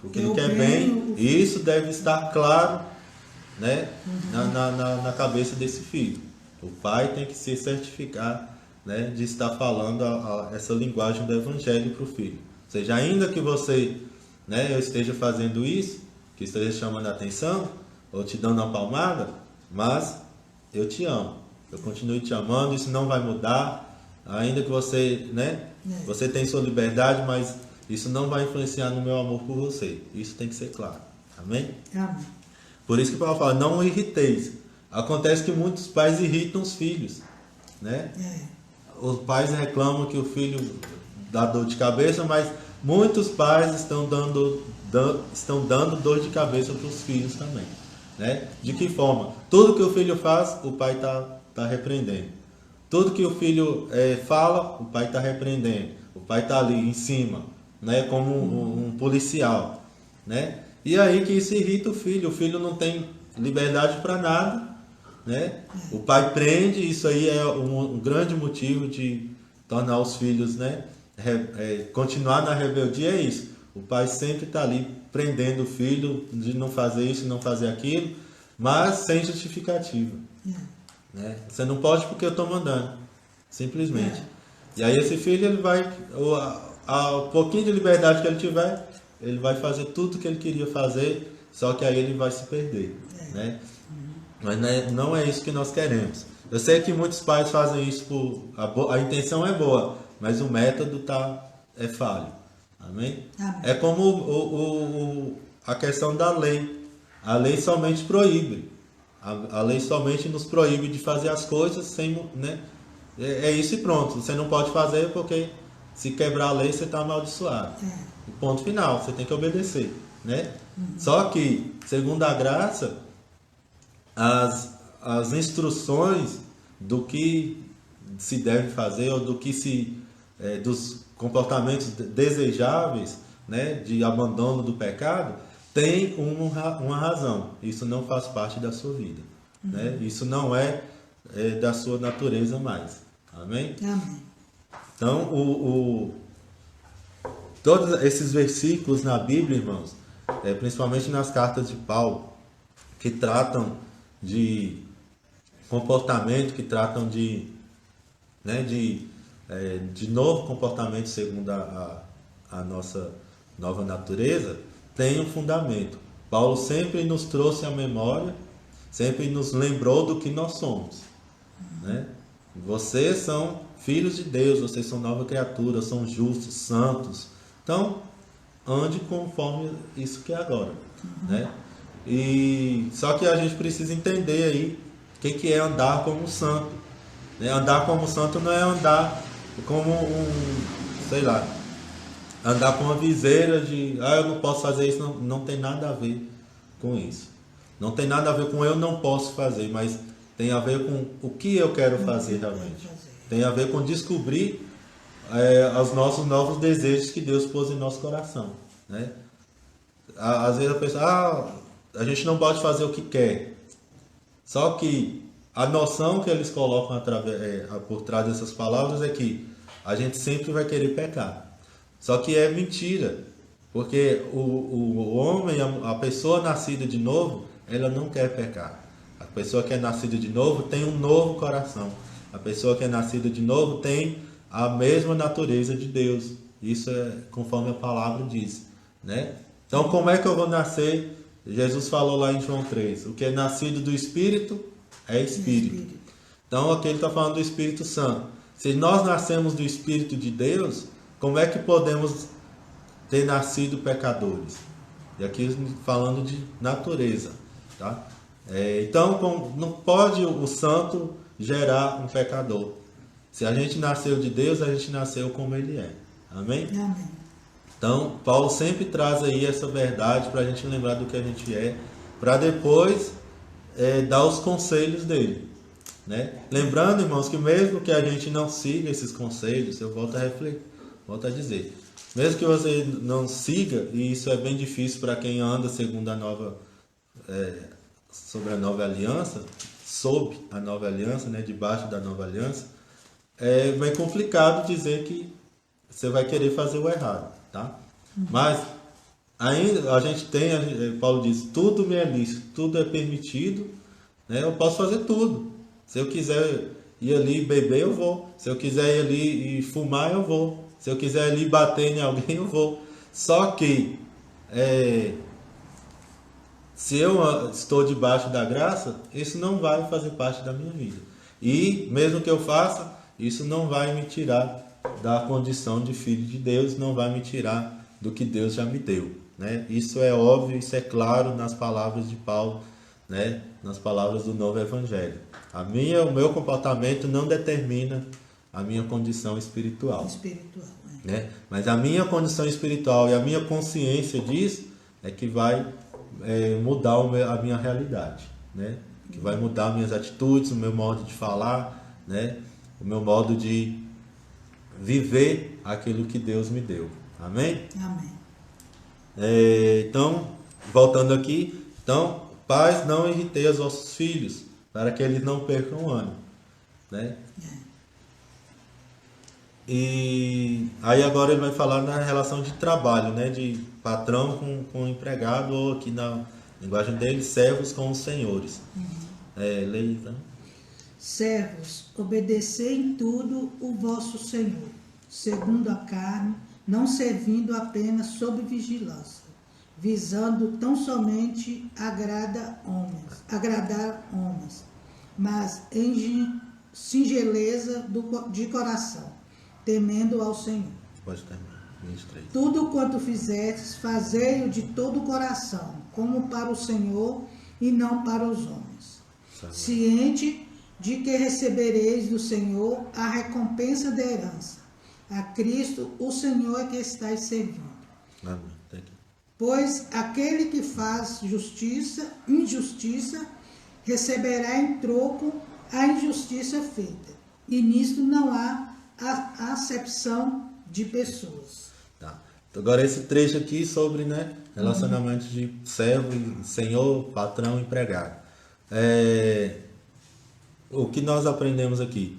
porque ele quer bem, isso deve estar claro, né, na cabeça desse filho. O pai tem que se certificar, né, de estar falando essa linguagem do Evangelho para o filho. Ou seja, ainda que você, né, eu esteja fazendo isso, que esteja chamando a atenção, ou te dando uma palmada, mas eu te amo. Eu continuo te amando, isso não vai mudar, ainda que você, né, você tem sua liberdade, mas isso não vai influenciar no meu amor por você. Isso tem que ser claro. Amém? Amém. Por isso que Paulo fala, não o irriteis. Acontece que muitos pais irritam os filhos, né? Os pais reclamam que o filho dá dor de cabeça, mas muitos pais estão dando dor de cabeça para os filhos também, né? De que forma? Tudo que o filho faz, o pai tá repreendendo. Tudo que o filho fala, o pai está repreendendo. O pai está ali em cima, né? Como um policial, né? E aí que isso irrita o filho não tem liberdade para nada, né? O pai prende, isso aí é um grande motivo de tornar os filhos, né? Continuar na rebeldia é isso. O pai sempre está ali prendendo o filho de não fazer isso, não fazer aquilo, mas sem justificativa. Né? Você não pode porque eu estou mandando, simplesmente. E aí esse filho, ele vai, o pouquinho de liberdade que ele tiver, ele vai fazer tudo que ele queria fazer, só que aí ele vai se perder, né? Mas não é isso que nós queremos. Eu sei que muitos pais fazem isso a intenção é boa, mas o método é falho. Amém? Amém. É como a questão da lei. A lei somente proíbe. A lei somente nos proíbe de fazer as coisas sem, né? É isso e pronto. Você não pode fazer porque se quebrar a lei você está amaldiçoado. Ponto final. Você tem que obedecer, né? Só que, segundo a graça, as instruções do que se deve fazer ou do que dos comportamentos desejáveis, né, de abandono do pecado, tem uma razão. Isso não faz parte da sua vida, né? Isso não é da sua natureza mais. Amém? Amém. Então, todos esses versículos na Bíblia, irmãos, principalmente nas cartas de Paulo, que tratam de comportamento, que tratam de novo comportamento segundo a nossa nova natureza, tem um fundamento. Paulo sempre nos trouxe à memória, sempre nos lembrou do que nós somos, né? Vocês são filhos de Deus, vocês são nova criatura, são justos, santos. Então, ande conforme isso que é agora, né? E só que a gente precisa entender aí o que é andar como santo, né? Andar como santo não é andar como andar com uma viseira de eu não posso fazer isso, não tem nada a ver com isso. Não tem nada a ver com eu não posso fazer, mas tem a ver com o que eu quero fazer realmente. Tem a ver com descobrir os nossos novos desejos que Deus pôs em nosso coração, né? Às vezes a pessoa, a gente não pode fazer o que quer. Só que a noção que eles colocam por trás dessas palavras é que a gente sempre vai querer pecar. Só que é mentira, porque o homem, a pessoa nascida de novo, ela não quer pecar. A pessoa que é nascida de novo tem um novo coração. A pessoa que é nascida de novo tem a mesma natureza de Deus. Isso é conforme a palavra diz, né? Então, como é que eu vou nascer? Jesus falou lá em João 3, o que é nascido do Espírito é Espírito. Então, aqui ele está falando do Espírito Santo. Se nós nascemos do Espírito de Deus, como é que podemos ter nascido pecadores? E aqui falando de natureza, tá? Então, não pode o santo gerar um pecador. Se a gente nasceu de Deus, a gente nasceu como Ele é. Amém? Amém. Então, Paulo sempre traz aí essa verdade para a gente lembrar do que a gente é, para depois dar os conselhos dele, né? Lembrando, irmãos, que mesmo que a gente não siga esses conselhos, eu volto a dizer, mesmo que você não siga, e isso é bem difícil para quem anda segundo sobre a nova aliança, sob a nova aliança, né? Debaixo da nova aliança, é bem complicado dizer que você vai querer fazer o errado, tá? Mas ainda a gente Paulo diz, tudo me é lícito, tudo é permitido, né? Eu posso fazer tudo. Se eu quiser ir ali beber, eu vou. Se eu quiser ir ali e fumar, eu vou. Se eu quiser ir ali bater em alguém, eu vou. Só que se eu estou debaixo da graça, isso não vai fazer parte da minha vida. E mesmo que eu faça, isso não vai me tirar da condição de filho de Deus, não vai me tirar do que Deus já me deu, né? Isso é óbvio, isso é claro nas palavras de Paulo, né? Nas palavras do novo evangelho. O meu comportamento não determina a minha condição espiritual. né? Mas a minha condição espiritual e a minha consciência disso é que vai mudar a minha realidade, né? Que vai mudar minhas atitudes, o meu modo de falar, né? O meu modo de viver aquilo que Deus me deu. Amém? Amém. Então, voltando aqui, então, pais, não irritei os vossos filhos, para que eles não percam o ânimo, né? E aí agora ele vai falar na relação de trabalho, né? De patrão com empregado, ou aqui na linguagem dele, servos com os senhores. Leia, então. Servos, obedecei em tudo o vosso Senhor, segundo a carne, não servindo apenas sob vigilância, visando tão somente agradar homens, mas em singeleza de coração, temendo ao Senhor. Pode terminar. 23. Tudo quanto fizerdes, fazei-o de todo o coração, como para o Senhor e não para os homens, ciente de que recebereis do Senhor a recompensa da herança. A Cristo, o Senhor é que estáis servindo. Amém. Thank you. Pois aquele que faz injustiça, receberá em troco a injustiça feita. E nisto não há acepção de pessoas. Tá. Agora esse trecho aqui sobre, né, relacionamento de servo, senhor, patrão, empregado. O que nós aprendemos aqui?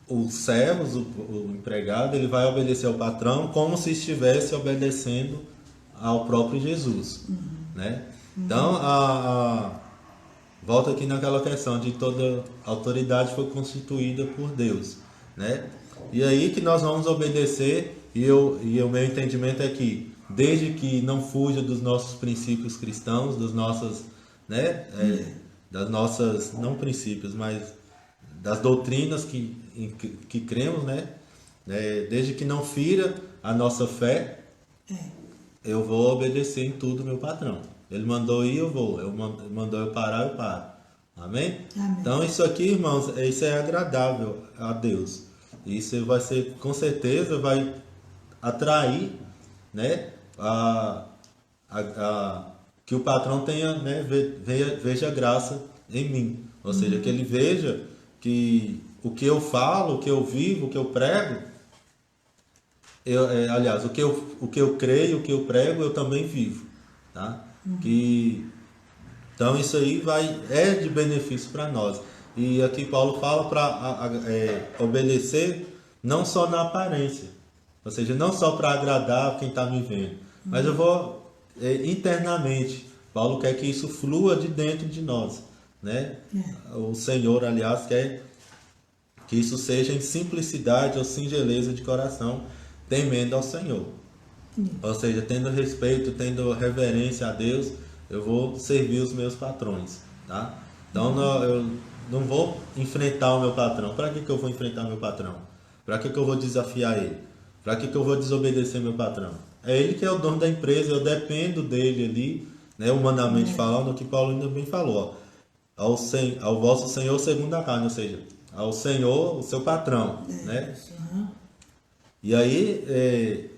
Os servos, o empregado, ele vai obedecer ao patrão como se estivesse obedecendo ao próprio Jesus, né? Então, volta aqui naquela questão de toda autoridade foi constituída por Deus, né? E aí que nós vamos obedecer, e o meu entendimento é que, desde que não fuja dos nossos princípios cristãos, das nossas, né, das nossas, não princípios, mas das doutrinas que cremos, né? Desde que não fira a nossa fé, eu vou obedecer em tudo meu patrão. Ele mandou ir, eu vou. Mandou eu parar, eu paro. Amém? Amém. Então isso aqui, irmãos, isso é agradável a Deus. Isso vai ser, com certeza, vai atrair, né, que o patrão tenha, né, veja graça em mim. Ou seja, que ele veja que o que eu falo, o que eu vivo, o que eu prego, aliás, o que eu creio, o que eu prego, eu também vivo, tá? Então isso aí é de benefício para nós. E aqui Paulo fala para obedecer não só na aparência, ou seja, não só para agradar quem está me vendo, mas eu vou internamente. Paulo quer que isso flua de dentro de nós, né? O Senhor, aliás, quer que isso seja em simplicidade ou singeleza de coração, temendo ao Senhor. Ou seja, tendo respeito, tendo reverência a Deus, eu vou servir os meus patrões, tá? Então eu não vou enfrentar o meu patrão. Para que eu vou enfrentar meu patrão? Para que eu vou desafiar ele? Para que eu vou desobedecer meu patrão? É ele que é o dono da empresa, eu dependo dele ali, né, humanamente falando, o que Paulo ainda bem falou, ó, ao vosso Senhor segundo a carne, ou seja, ao Senhor, o seu patrão, né? E aí,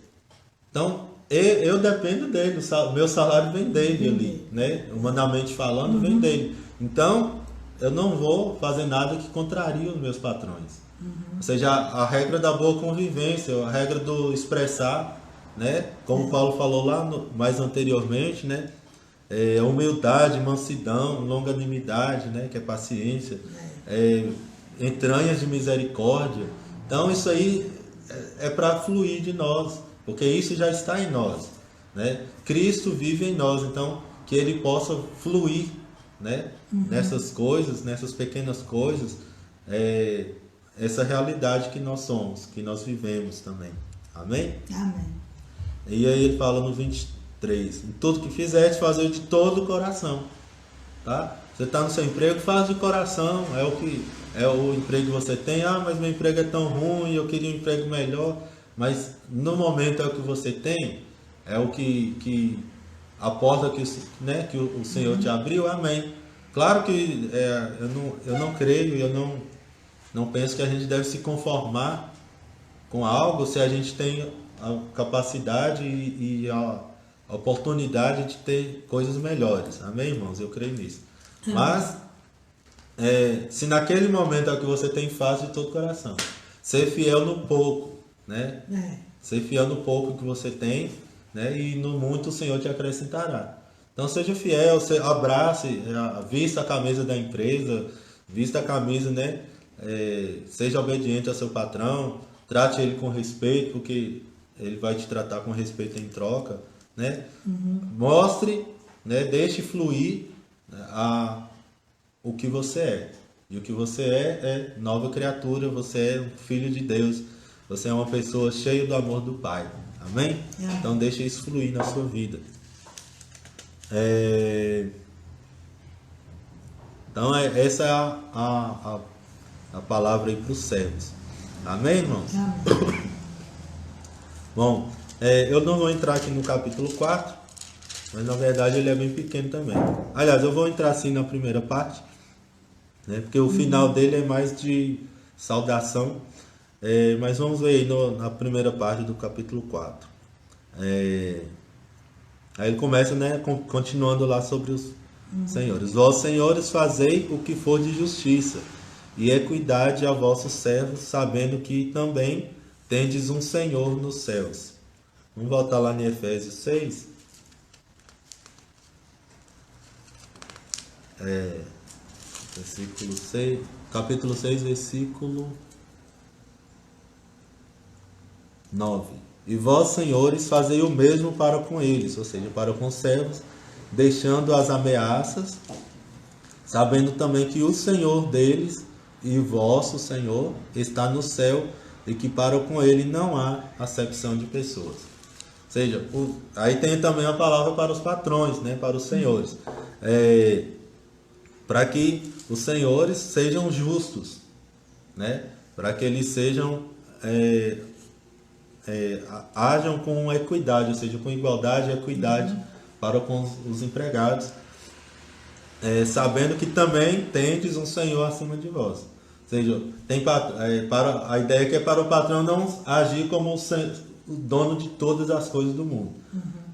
então, eu dependo dele, o meu salário vem dele ali, né? Humanamente falando, vem dele. Então, eu não vou fazer nada que contrarie os meus patrões. Ou seja, a regra da boa convivência, a regra do expressar, né? Como Paulo falou lá mais anteriormente, né? Humildade, mansidão, longanimidade, né? Que é paciência, entranhas de misericórdia. Então, isso aí é para fluir de nós, porque isso já está em nós, né? Cristo vive em nós, então que ele possa fluir, né? Nessas coisas, nessas pequenas coisas, essa realidade que nós somos, que nós vivemos também. Amém? Amém. E aí ele fala no 23, em tudo que fizeste, fazer de todo o coração, tá? Você está no seu emprego, faz de coração, é o emprego que você tem. Mas meu emprego é tão ruim, eu queria um emprego melhor. Mas no momento é o que você tem, é o que a porta que o Senhor te abriu. Amém. Claro que eu não creio, eu não penso que a gente deve se conformar com algo se a gente tem a capacidade e a oportunidade de ter coisas melhores. Amém, irmãos? Eu creio nisso. Mas, se naquele momento é o que você tem, faça de todo o coração. Ser fiel no pouco, né? Ser fiel no pouco que você tem, né? E no muito o Senhor te acrescentará. Então seja fiel, abrace, vista a camisa da empresa, vista a camisa, né? Seja obediente ao seu patrão, trate ele com respeito, porque ele vai te tratar com respeito em troca, né? Mostre, né? Deixe fluir, né, o que você é. E o que você é nova criatura, você é um filho de Deus, você é uma pessoa cheia do amor do Pai. Amém? Então deixe isso fluir na sua vida. Então essa é a palavra aí para os servos. Amém, irmãos? Amém. Bom, eu não vou entrar aqui no capítulo 4, mas na verdade ele é bem pequeno também. Aliás, eu vou entrar assim na primeira parte, né, porque o final dele é mais de saudação, mas vamos ver aí na primeira parte do capítulo 4. Aí ele começa, né, continuando lá sobre os senhores. Vós, senhores, fazei o que for de justiça e equidade a vossos servos, sabendo que também tendes um Senhor nos céus. Vamos voltar lá em Efésios 6. Versículo 6, capítulo 6, versículo 9. E vós, senhores, fazei o mesmo para com eles, ou seja, para com os servos, deixando as ameaças, sabendo também que o Senhor deles e o vosso Senhor está no céu e que para com ele não há acepção de pessoas. Ou seja, aí tem também a palavra para os patrões, né, para os senhores. Para que os senhores sejam justos, né, para que eles sejam... hajam com equidade, ou seja, com igualdade e equidade para com os empregados, sabendo que também tendes um Senhor acima de vós. Ou seja, a ideia é que é para o patrão não agir como o dono de todas as coisas do mundo.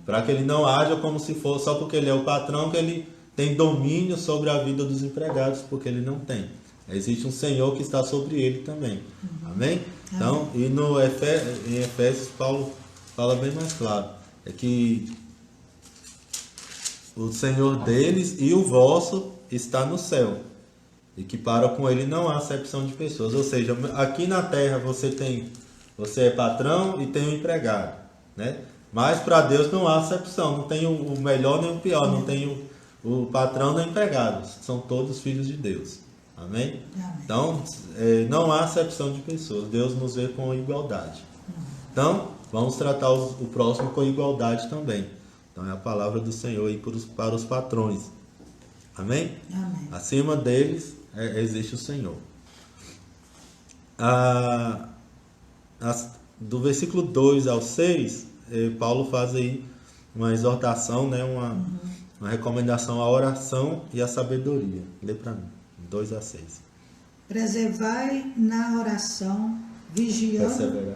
Para que ele não haja como se fosse só porque ele é o patrão que ele tem domínio sobre a vida dos empregados, porque ele não tem. Existe um Senhor que está sobre ele também. Amém? Então, e em Efésios, Paulo fala bem mais claro. É que o Senhor deles e o vosso está no céu. E que para com ele não há acepção de pessoas. Ou seja, aqui na terra você é patrão e tem um empregado, né? Mas para Deus não há acepção. Não tem o melhor nem o pior. Não tem o patrão nem o empregado. São todos filhos de Deus. Amém? Então, não há acepção de pessoas. Deus nos vê com igualdade. Então, vamos tratar o próximo com igualdade também. Então, é a palavra do Senhor aí para os patrões. Amém? Amém. Acima deles existe o Senhor. Do versículo 2 ao 6, Paulo faz aí uma exortação, né, uma recomendação à oração e à sabedoria. Lê para mim. 2 a 6. Preservai na oração, vigiando.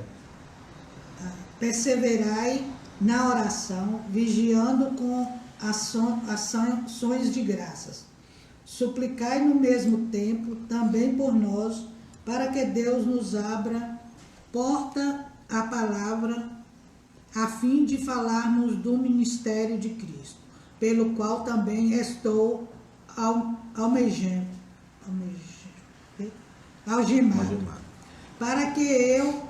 Perseverai na oração, vigiando com ações de graças. Suplicai no mesmo tempo também por nós, para que Deus nos abra porta à palavra, a fim de falarmos do ministério de Cristo, pelo qual também estou algemado, para que eu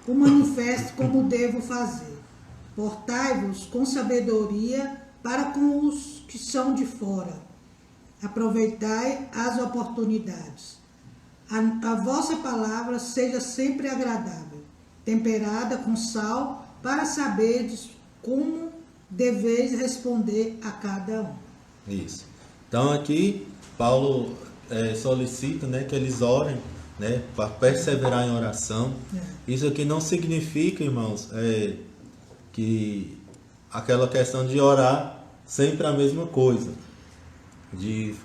o manifeste como devo fazer. Portai-vos com sabedoria para com os que são de fora. Aproveitai as oportunidades. A vossa palavra seja sempre agradável, temperada com sal, para saberdes como deveis responder a cada um. Isso. Então aqui Paulo solicita, né, que eles orem, né, para perseverar em oração. Isso aqui não significa, irmãos, que aquela questão de orar sempre a mesma coisa, de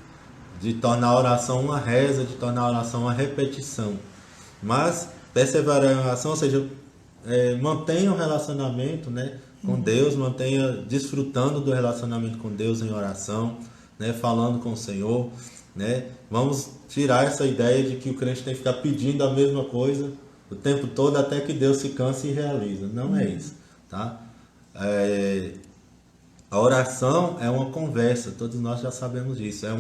tornar a oração uma reza, de tornar a oração uma repetição. Mas perseverar em oração, ou seja, mantenha o relacionamento, né, com Deus, mantenha desfrutando do relacionamento com Deus em oração, né, falando com o Senhor, né. Vamos tirar essa ideia de que o crente tem que ficar pedindo a mesma coisa o tempo todo até que Deus se canse e realiza. Não é isso, tá? A oração é uma conversa, todos nós já sabemos disso. É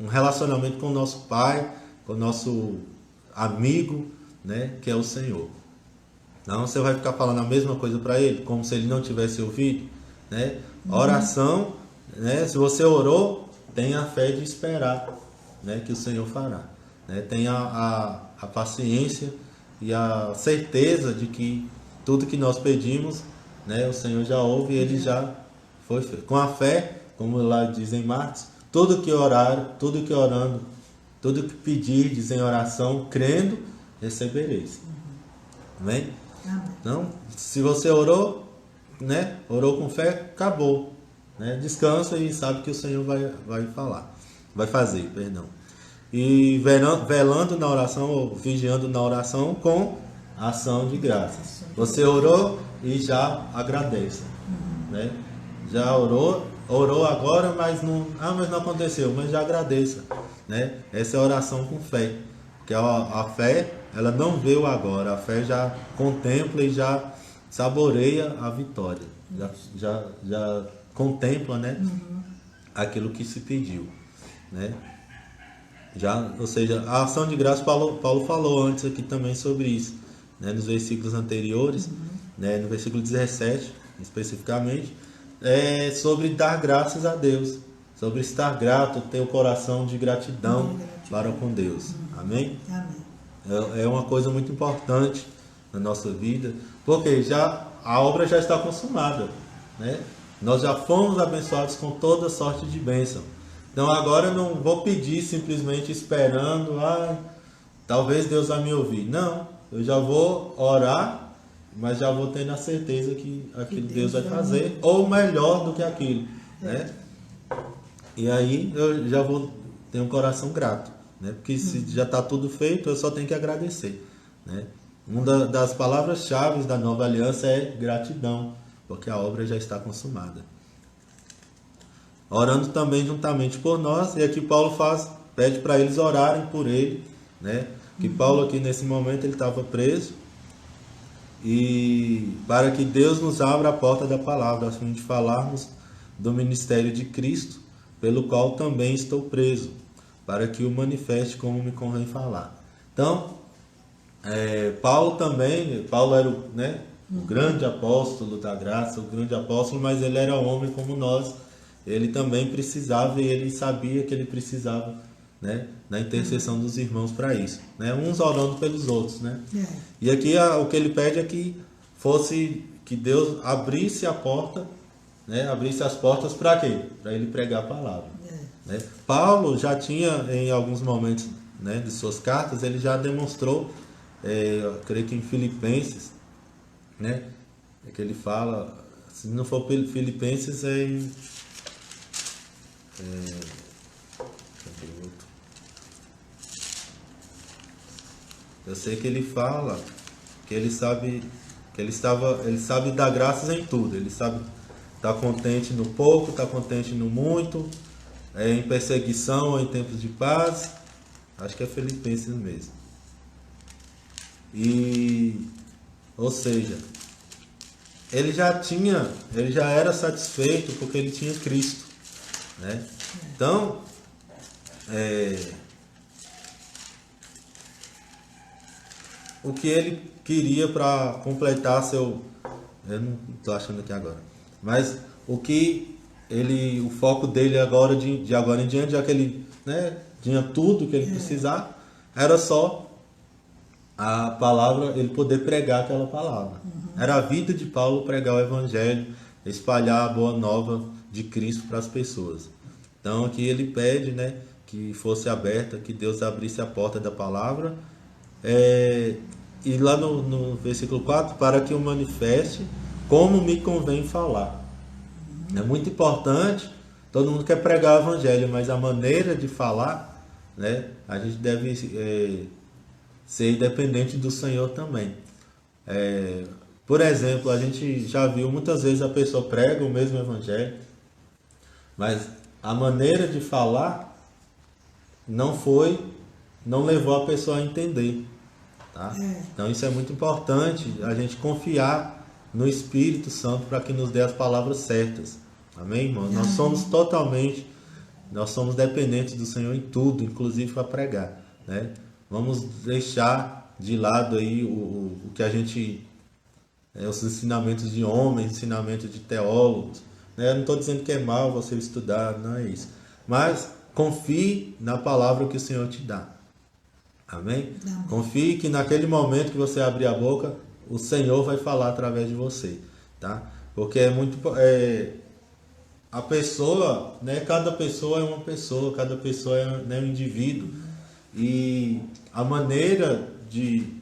um relacionamento com o nosso Pai, com o nosso amigo, né, que é o Senhor. Não, você vai ficar falando a mesma coisa para ele, como se ele não tivesse ouvido, né? A oração, né, se você orou, tenha a fé de esperar, né, que o Senhor fará. Né? Tenha a paciência e a certeza de que tudo que nós pedimos, né, o Senhor já ouve e ele já foi feito. Com a fé, como lá diz em Marcos, tudo que orar, tudo que orando, tudo que pedirdes em oração, crendo, recebereis. Amém? Então, se você orou, né, orou com fé, acabou. Né? Descansa e sabe que o Senhor vai fazer, perdão. E velando na oração, ou vigiando na oração com ação de graças. Você orou e já agradece. Né? Já orou agora, mas não aconteceu, mas já agradeça. Né? Essa é a oração com fé. Porque a fé, ela não vê o agora, a fé já contempla e já saboreia a vitória. Já contempla, né, aquilo que se pediu. Né? Ou seja, a ação de graça, Paulo falou antes aqui também sobre isso, né, nos versículos anteriores, né, no versículo 17 especificamente, sobre dar graças a Deus, sobre estar grato, ter o coração de gratidão para com Deus. Amém? Amém. É uma coisa muito importante na nossa vida, porque a obra já está consumada, né? Nós já fomos abençoados com toda sorte de bênção. Então agora eu não vou pedir simplesmente esperando, talvez Deus vai me ouvir. Não, eu já vou orar, mas já vou tendo a certeza que aquilo Deus vai fazer, ou melhor do que aquilo. Né? E aí eu já vou ter um coração grato. Né? Porque se já está tudo feito, eu só tenho que agradecer. Né? Uma das palavras-chave da nova aliança é gratidão, porque a obra já está consumada. Orando também juntamente por nós, e aqui Paulo pede para eles orarem por ele, né? Que Paulo aqui nesse momento ele estava preso, e para que Deus nos abra a porta da palavra, a fim de falarmos do ministério de Cristo, pelo qual também estou preso, para que o manifeste como me convém falar. Então, Paulo era o grande apóstolo da graça, o grande apóstolo, mas ele era homem como nós. Ele também precisava, e ele sabia que ele precisava, né, da intercessão dos irmãos para isso, né, uns orando pelos outros, né. E aqui o que ele pede é que Deus abrisse a porta, né, abrisse as portas para quê? Para ele pregar a palavra. Né. Paulo já tinha, em alguns momentos, né, de suas cartas, ele já demonstrou, eu creio que em Filipenses, né, que ele fala, se não for Filipenses, eu sei que ele fala que ele sabe dar graças em tudo. Ele sabe estar contente no pouco, estar contente no muito, em perseguição ou em tempos de paz. Acho que é Filipenses mesmo. Ou seja, ele já era satisfeito porque ele tinha Cristo. Né? Então, o que ele queria para completar eu não estou achando aqui agora, mas o foco dele agora, de agora em diante, já que ele, né, tinha tudo que ele precisava, era só a palavra, ele poder pregar aquela palavra. Era a vida de Paulo pregar o evangelho, espalhar a boa nova de Cristo para as pessoas. Então aqui ele pede, né, que fosse aberta, que Deus abrisse a porta da palavra, e lá no versículo 4, para que o manifeste como me convém falar. É muito importante, todo mundo quer pregar o evangelho, mas a maneira de falar, né, a gente deve ser independente do Senhor também. Por exemplo, a gente já viu muitas vezes a pessoa prega o mesmo evangelho, mas a maneira de falar não levou a pessoa a entender, tá? Então isso é muito importante, a gente confiar no Espírito Santo para que nos dê as palavras certas. Amém, irmão? Nós somos dependentes do Senhor em tudo, inclusive para pregar, né? Vamos deixar de lado aí o que a gente... os ensinamentos de homens, ensinamentos de teólogos, né? Eu não estou dizendo que é mal você estudar, não é isso. Mas confie na palavra que o Senhor te dá. Amém? Confie que naquele momento que você abrir a boca, o Senhor vai falar através de você, tá? Porque a pessoa, né? Cada pessoa é uma pessoa, cada pessoa é, né, um indivíduo. E a maneira de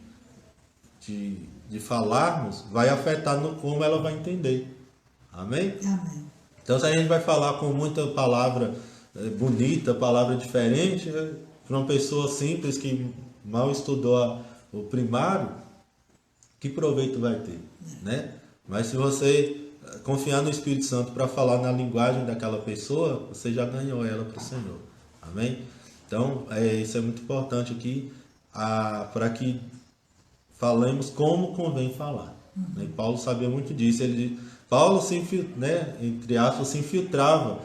falarmos vai afetar no como ela vai entender. Amém? Amém. Então, se a gente vai falar com muita palavra bonita, palavra diferente, para uma pessoa simples que mal estudou o primário, que proveito vai ter, né? Mas se você confiar no Espírito Santo para falar na linguagem daquela pessoa, você já ganhou ela para o Senhor. Amém? Então, isso é muito importante aqui, para que falemos como convém falar. E Paulo sabia muito disso. Paulo, entre aspas, se infiltrava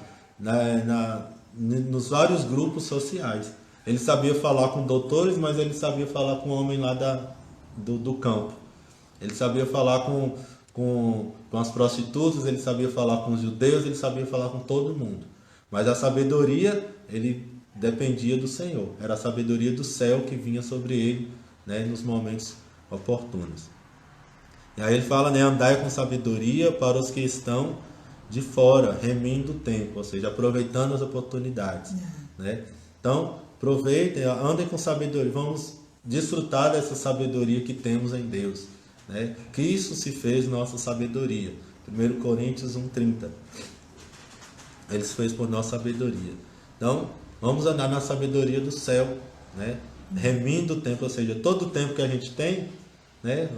nos vários grupos sociais. Ele sabia falar com doutores, mas ele sabia falar com homem lá do campo. Ele sabia falar com as prostitutas, ele sabia falar com os judeus, ele sabia falar com todo mundo. Mas a sabedoria, ele dependia do Senhor. Era a sabedoria do céu que vinha sobre ele, né, nos momentos oportunos. E aí ele fala, né, andai com sabedoria para os que estão de fora, remindo o tempo, ou seja, aproveitando as oportunidades, né? Então, aproveitem, andem com sabedoria, vamos desfrutar dessa sabedoria que temos em Deus, né? Cristo se fez nossa sabedoria. 1 Coríntios 1:30. Ele se fez por nossa sabedoria. Então, vamos andar na sabedoria do céu, né? Remindo o tempo, ou seja, todo o tempo que a gente tem, né?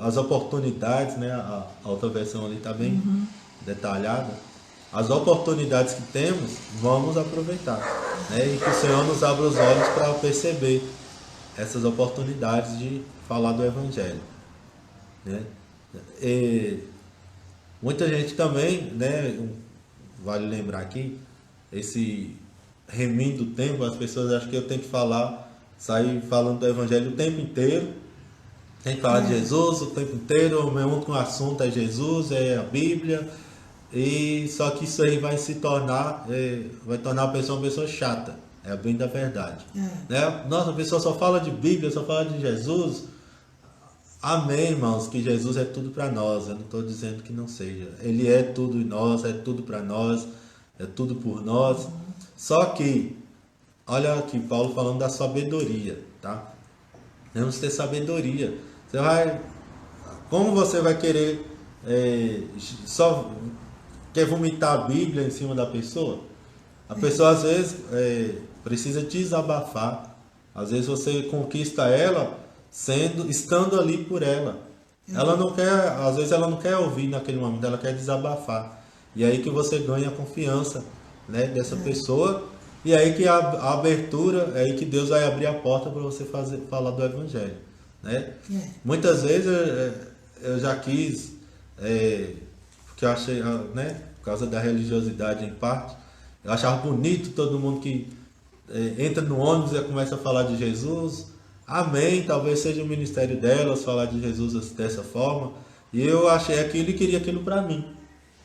As oportunidades, né? A outra versão ali está bem detalhada. As oportunidades que temos, vamos aproveitar, né? E que o Senhor nos abra os olhos para perceber essas oportunidades de falar do Evangelho, né? E muita gente também, né? Vale lembrar aqui, esse remindo o tempo, as pessoas acham que eu tenho que sair falando do Evangelho o tempo inteiro, tem que falar de Jesus o tempo inteiro, o meu único assunto é Jesus, é a Bíblia, e só que isso aí vai tornar a pessoa uma pessoa chata, é bem da verdade. Né? Nossa, a pessoa só fala de Bíblia, só fala de Jesus. Amém, irmãos, que Jesus é tudo para nós, eu não estou dizendo que não seja. Ele é tudo em nós, é tudo para nós, é tudo por nós. Só que, olha aqui, Paulo falando da sabedoria, tá? Temos que ter sabedoria. Como você vai querer só quer vomitar a Bíblia em cima da pessoa? A pessoa às vezes precisa desabafar. Às vezes você conquista ela estando ali por ela. Ela não quer, às vezes ela não quer ouvir naquele momento, ela quer desabafar. E aí que você ganha a confiança, né, dessa pessoa. E aí que a abertura, é aí que Deus vai abrir a porta para você falar do Evangelho, né? Muitas vezes eu já quis, porque eu achei, né, por causa da religiosidade em parte, eu achava bonito todo mundo que entra no ônibus e começa a falar de Jesus. Amém, talvez seja o ministério delas falar de Jesus dessa forma. E eu achei aquilo e queria aquilo para mim,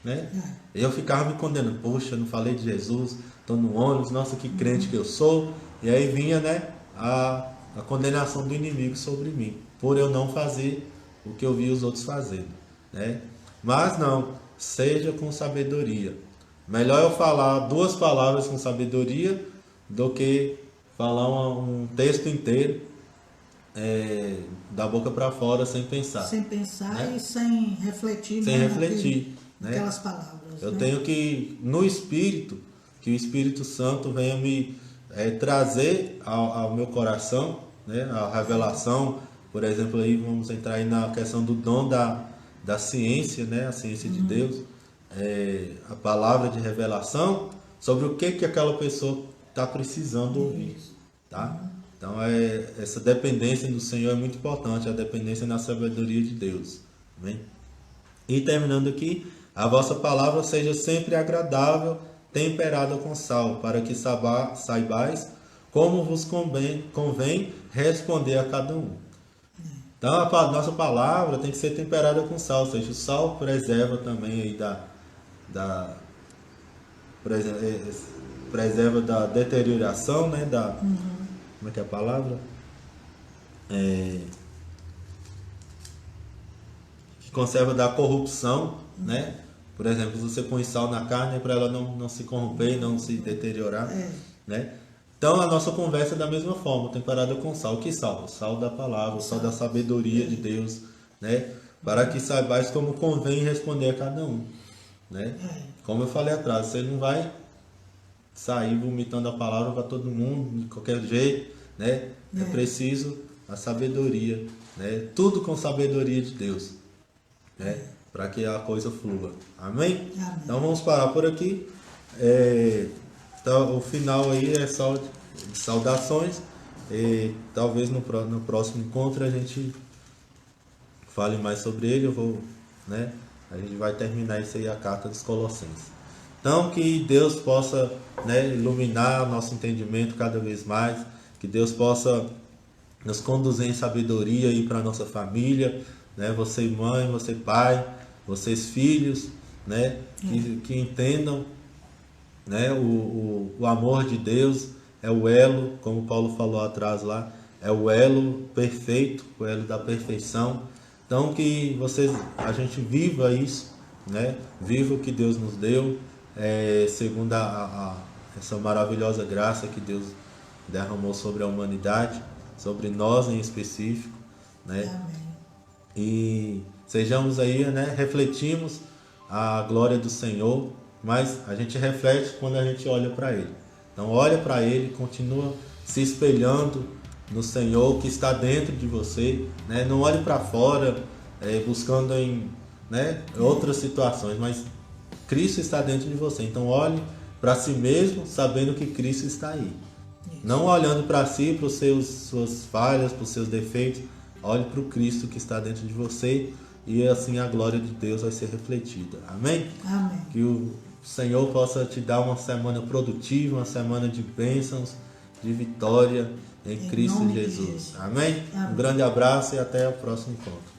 né? Eu ficava me condenando, poxa, não falei de Jesus, estou no ônibus, nossa, que crente que eu sou. E aí vinha, né, a condenação do inimigo sobre mim, por eu não fazer o que eu vi os outros fazendo, né? Mas não, seja com sabedoria. Melhor eu falar 2 palavras com sabedoria do que falar um texto inteiro da boca para fora sem pensar. Sem pensar, né? E sem refletir. Sem refletir, né? Aquelas palavras. Eu tenho que, no Espírito, que o Espírito Santo venha me trazer ao meu coração, né, a revelação, por exemplo, aí vamos entrar aí na questão do dom da ciência, né? A ciência de Deus, a palavra de revelação sobre o que aquela pessoa está precisando ouvir, tá? Então, essa dependência do Senhor é muito importante, a dependência na sabedoria de Deus. Amém? E terminando aqui, a vossa palavra seja sempre agradável, temperada com sal, para que saibais como vos convém responder a cada um. Então, a nossa palavra tem que ser temperada com sal, ou seja, o sal preserva também aí preserva da deterioração, né? Como é que é a palavra? Que conserva da corrupção, né? Por exemplo, se você põe sal na carne para ela não se corromper, não se deteriorar, né? Então a nossa conversa é da mesma forma, temperada com sal. Que sal? O sal da palavra, o sal da sabedoria de Deus, né? Para que saibais como convém responder a cada um, né? Como eu falei atrás, você não vai sair vomitando a palavra para todo mundo de qualquer jeito, né? É preciso a sabedoria, né? Tudo com sabedoria de Deus, né? Para que a coisa flua. Amém? Então vamos parar por aqui. Então, o final aí é só de saudações. E talvez no próximo encontro a gente fale mais sobre ele. Né? A gente vai terminar isso aí, a carta dos Colossenses. Então que Deus possa, né, iluminar nosso entendimento cada vez mais. Que Deus possa nos conduzir em sabedoria aí para a nossa família, né? Você mãe, você pai, vocês filhos, né? Que entendam, né? O amor de Deus é o elo, como Paulo falou atrás lá, é o elo perfeito, o elo da perfeição. Então que a gente viva isso, né? Viva o que Deus nos deu, segundo essa maravilhosa graça que Deus derramou sobre a humanidade, sobre nós em específico, né? Amém. E sejamos aí, né? Refletimos a glória do Senhor, mas a gente reflete quando a gente olha para Ele. Então olha para Ele, continua se espelhando no Senhor que está dentro de você, né? Não olhe para fora, buscando em, né, outras situações, mas Cristo está dentro de você. Então olhe para si mesmo, sabendo que Cristo está aí. Não olhando para si, para suas falhas, para os seus defeitos. Olhe para o Cristo que está dentro de você e assim a glória de Deus vai ser refletida. Amém? Amém. Que o Senhor possa te dar uma semana produtiva, uma semana de bênçãos, de vitória em Cristo Jesus. Amém? Um grande abraço e até o próximo encontro.